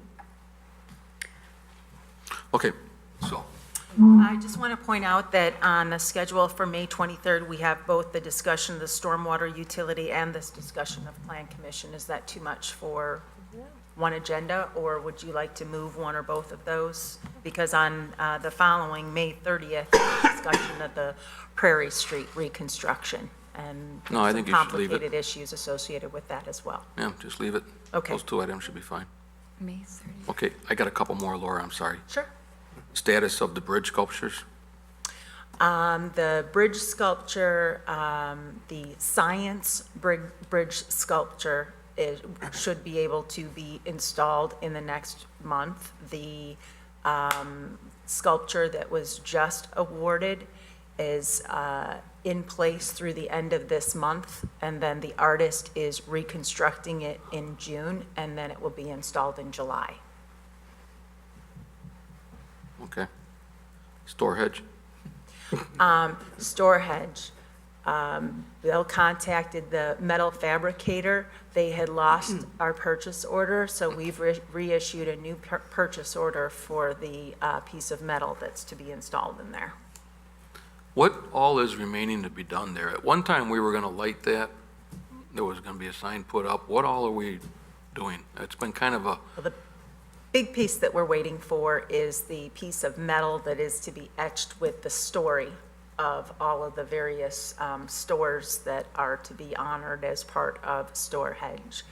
Okay, so, I just want to point out that on the schedule for May 23rd, we have both the discussion of the stormwater utility and this discussion of plan commission. Is that too much for one agenda, or would you like to move one or both of those? Because on the following, May 30th, discussion of the Prairie Street reconstruction, and No, I some think you should leave it. complicated issues associated with that as well. Yeah, just leave it. Okay. Those 2 items should be fine. May 30th. Okay, I got a couple more, Laura, I'm sorry. Sure. Status of the bridge sculptures? The bridge sculpture, the science bridge sculpture should be able to be installed in the next month. The sculpture that was just awarded is in place through the end of this month, and then the artist is reconstructing it in June, and then it will be installed in July. Okay. Store hedge? Store hedge. Bill contacted the metal fabricator. They had lost our purchase order, so we've reissued a new purchase order for the piece of metal that's to be installed in there. What all is remaining to be done there? At one time, we were going to light that. There was going to be a sign put up. What all are we doing? It's been kind of a, Well, the big piece that we're waiting for is the piece of metal that is to be etched with the story of all of the various stores that are to be honored as part of Store Hedge.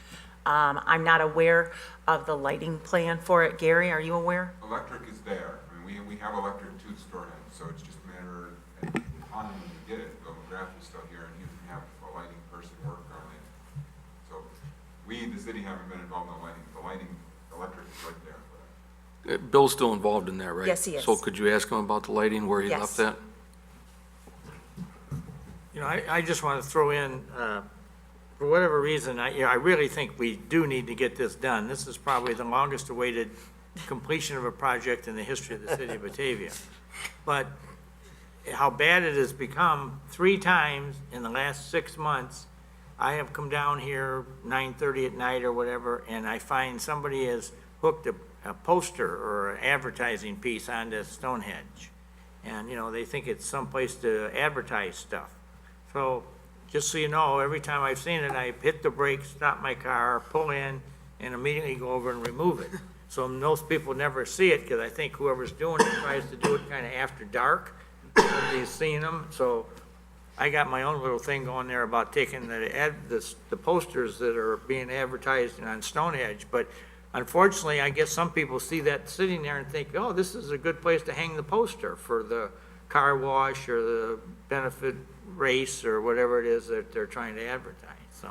I'm not aware of the lighting plan for it. Gary, are you aware? Electric is there. I mean, we have electric to the store head, so it's just a matter of the time when you get it. Bill McGrath is still here, and he can have a lighting person work on it. So we, the city, haven't been involved in the lighting. The lighting, electric is right there for that. Bill's still involved in that, right? Yes, he is. So could you ask him about the lighting, where he Yes. left that? You know, I just want to throw in, for whatever reason, I really think we do need to get this done. This is probably the longest awaited completion of a project in the history of the city of Batavia. But how bad it has become, 3 times in the last 6 months, I have come down here 9:30 at night or whatever, and I find somebody has hooked a poster or an advertising piece onto Stonehenge. And, you know, they think it's someplace to advertise stuff. So, just so you know, every time I've seen it, I hit the brakes, stop my car, pull in, and immediately go over and remove it. So most people never see it, because I think whoever's doing it tries to do it kind of after dark. Nobody's seen them, so I got my own little thing going there about taking the posters that are being advertised on Stonehenge. But unfortunately, I guess some people see that sitting there and think, oh, this is a good place to hang the poster for the car wash or the benefit race or whatever it is that they're trying to advertise, so.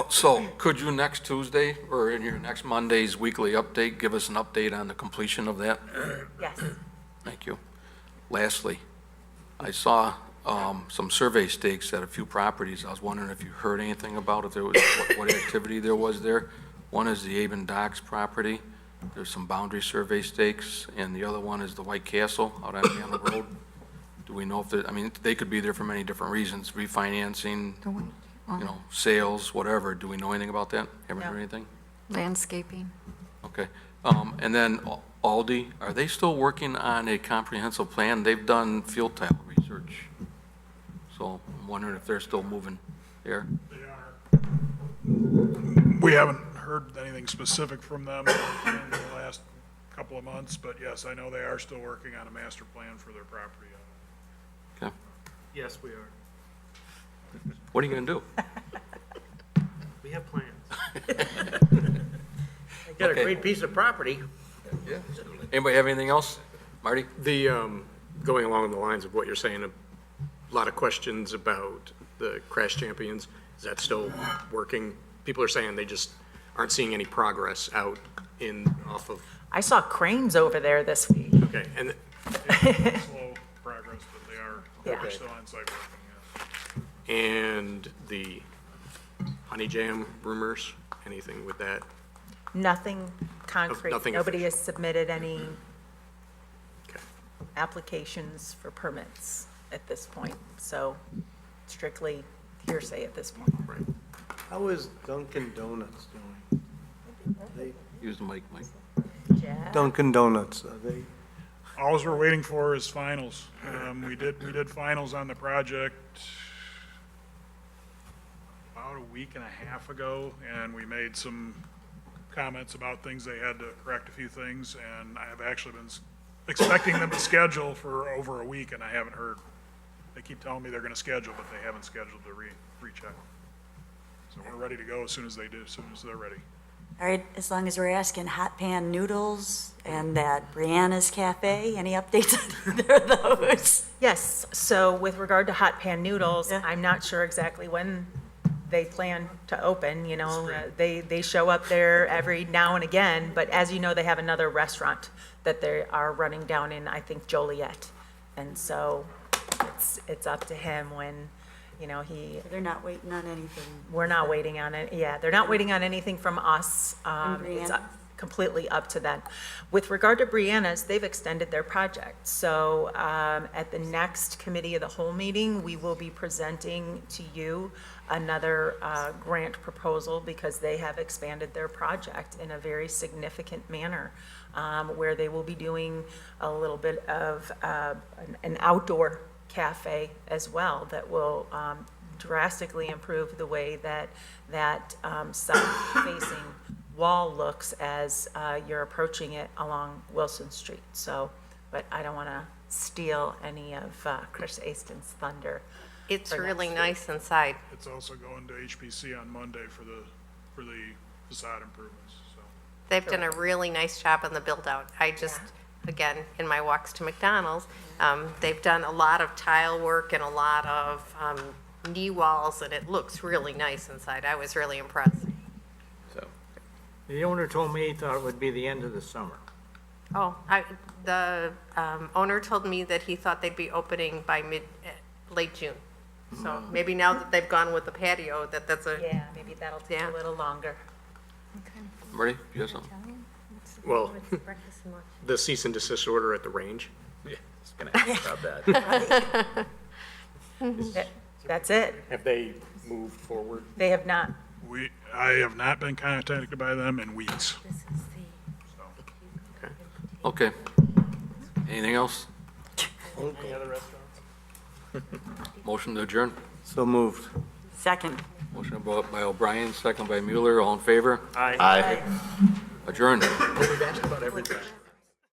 So could you next Tuesday or in your next Monday's weekly update, give us an update on the completion of that? Yes. Thank you. Lastly, I saw some survey stakes at a few properties. I was wondering if you heard anything about it, what activity there was there. One is the Avon Docks property. There's some boundary survey stakes, and the other one is the White Castle out on Hannah Road. Do we know if I mean, they could be there for many different reasons, refinancing, you know, sales, whatever. Do we know anything about that? Haven't heard anything? Landscaping. Okay. And then Aldi, are they still working on a comprehensive plan? They've done field tile research. So I'm wondering if they're still moving there. We haven't heard anything specific from them in the last couple of months, but yes, I know they are still working on a master plan for their property. Okay. Yes, we are. What are you going to do? We have plans. They got a Okay. great piece of property. Yeah. Anybody have anything else? Marty? The, going along the lines of what you're saying, a lot of questions about the Crash Champions. Is that still working? People are saying they just aren't seeing any progress out off of, I saw cranes over there this week. okay, and Slow progress, but they are, Yeah. they're still on site working, yes. and the Honey Jam rumors, anything with that? Nothing concrete. Nothing Nobody official. has submitted any Okay. applications for permits at this point, so strictly hearsay at this point. Right. How is Dunkin' Donuts doing? They- Use the mic, Mike. Yeah. Dunkin' Donuts, are they? Alls we're waiting for is finals. We did finals on the project about a week and a half ago, and we made some comments about things they had to correct a few things, and I have actually been expecting them to schedule for over a week, and I haven't heard. They keep telling me they're gonna schedule, but they haven't scheduled to recheck. So we're ready to go as soon as they do, as soon as they're ready. All right, as long as we're asking hot pan noodles and that Brianna's Cafe, any updates on either of those? Yes, so with regard to hot pan noodles, Yeah. I'm not sure exactly when they plan to open, you know. They show up there every now and again, but as you know, they have another restaurant that they are running down in, I think, Joliet. And so it's up to him when, you know, They're not waiting on anything. we're not waiting on it, yeah, they're not waiting on anything from us. It's Brianna? completely up to them. With regard to Brianna's, they've extended their project. So at the next committee of the whole meeting, we will be presenting to you another grant proposal because they have expanded their project in a very significant manner, where they will be doing a little bit of an outdoor cafe as well that will drastically improve the way that south-facing wall looks as you're approaching it along Wilson Street. So, but I don't want to steal any of Chris Aston's thunder. It's for really next nice inside. It's also going to HPC on Monday for the facade improvements, so. They've done a really nice job on the build-out. I just, again, in my walks to McDonald's, they've done a lot of tile work and a lot of knee walls, and it looks really nice inside. I was really impressed. So, The owner told me he thought it would be the end of the summer. Oh, the owner told me that he thought they'd be opening by late June. So maybe now that they've gone with the patio, that's a, Yeah, maybe that'll take Yeah. a little longer. Marty, you have something? Well, breakfast and lunch. the cease and desist order at the range. yeah, I was gonna ask about that. That's it. Have they moved forward? They have not. I have not been contacted by them in weeks. This is the. Okay. Anything else? Any other restaurants? Motion to adjourn? So moved. Second. Motion by O'Brien, second by Mueller, all in favor? Aye. Aye. Adjourned. We've asked about everything.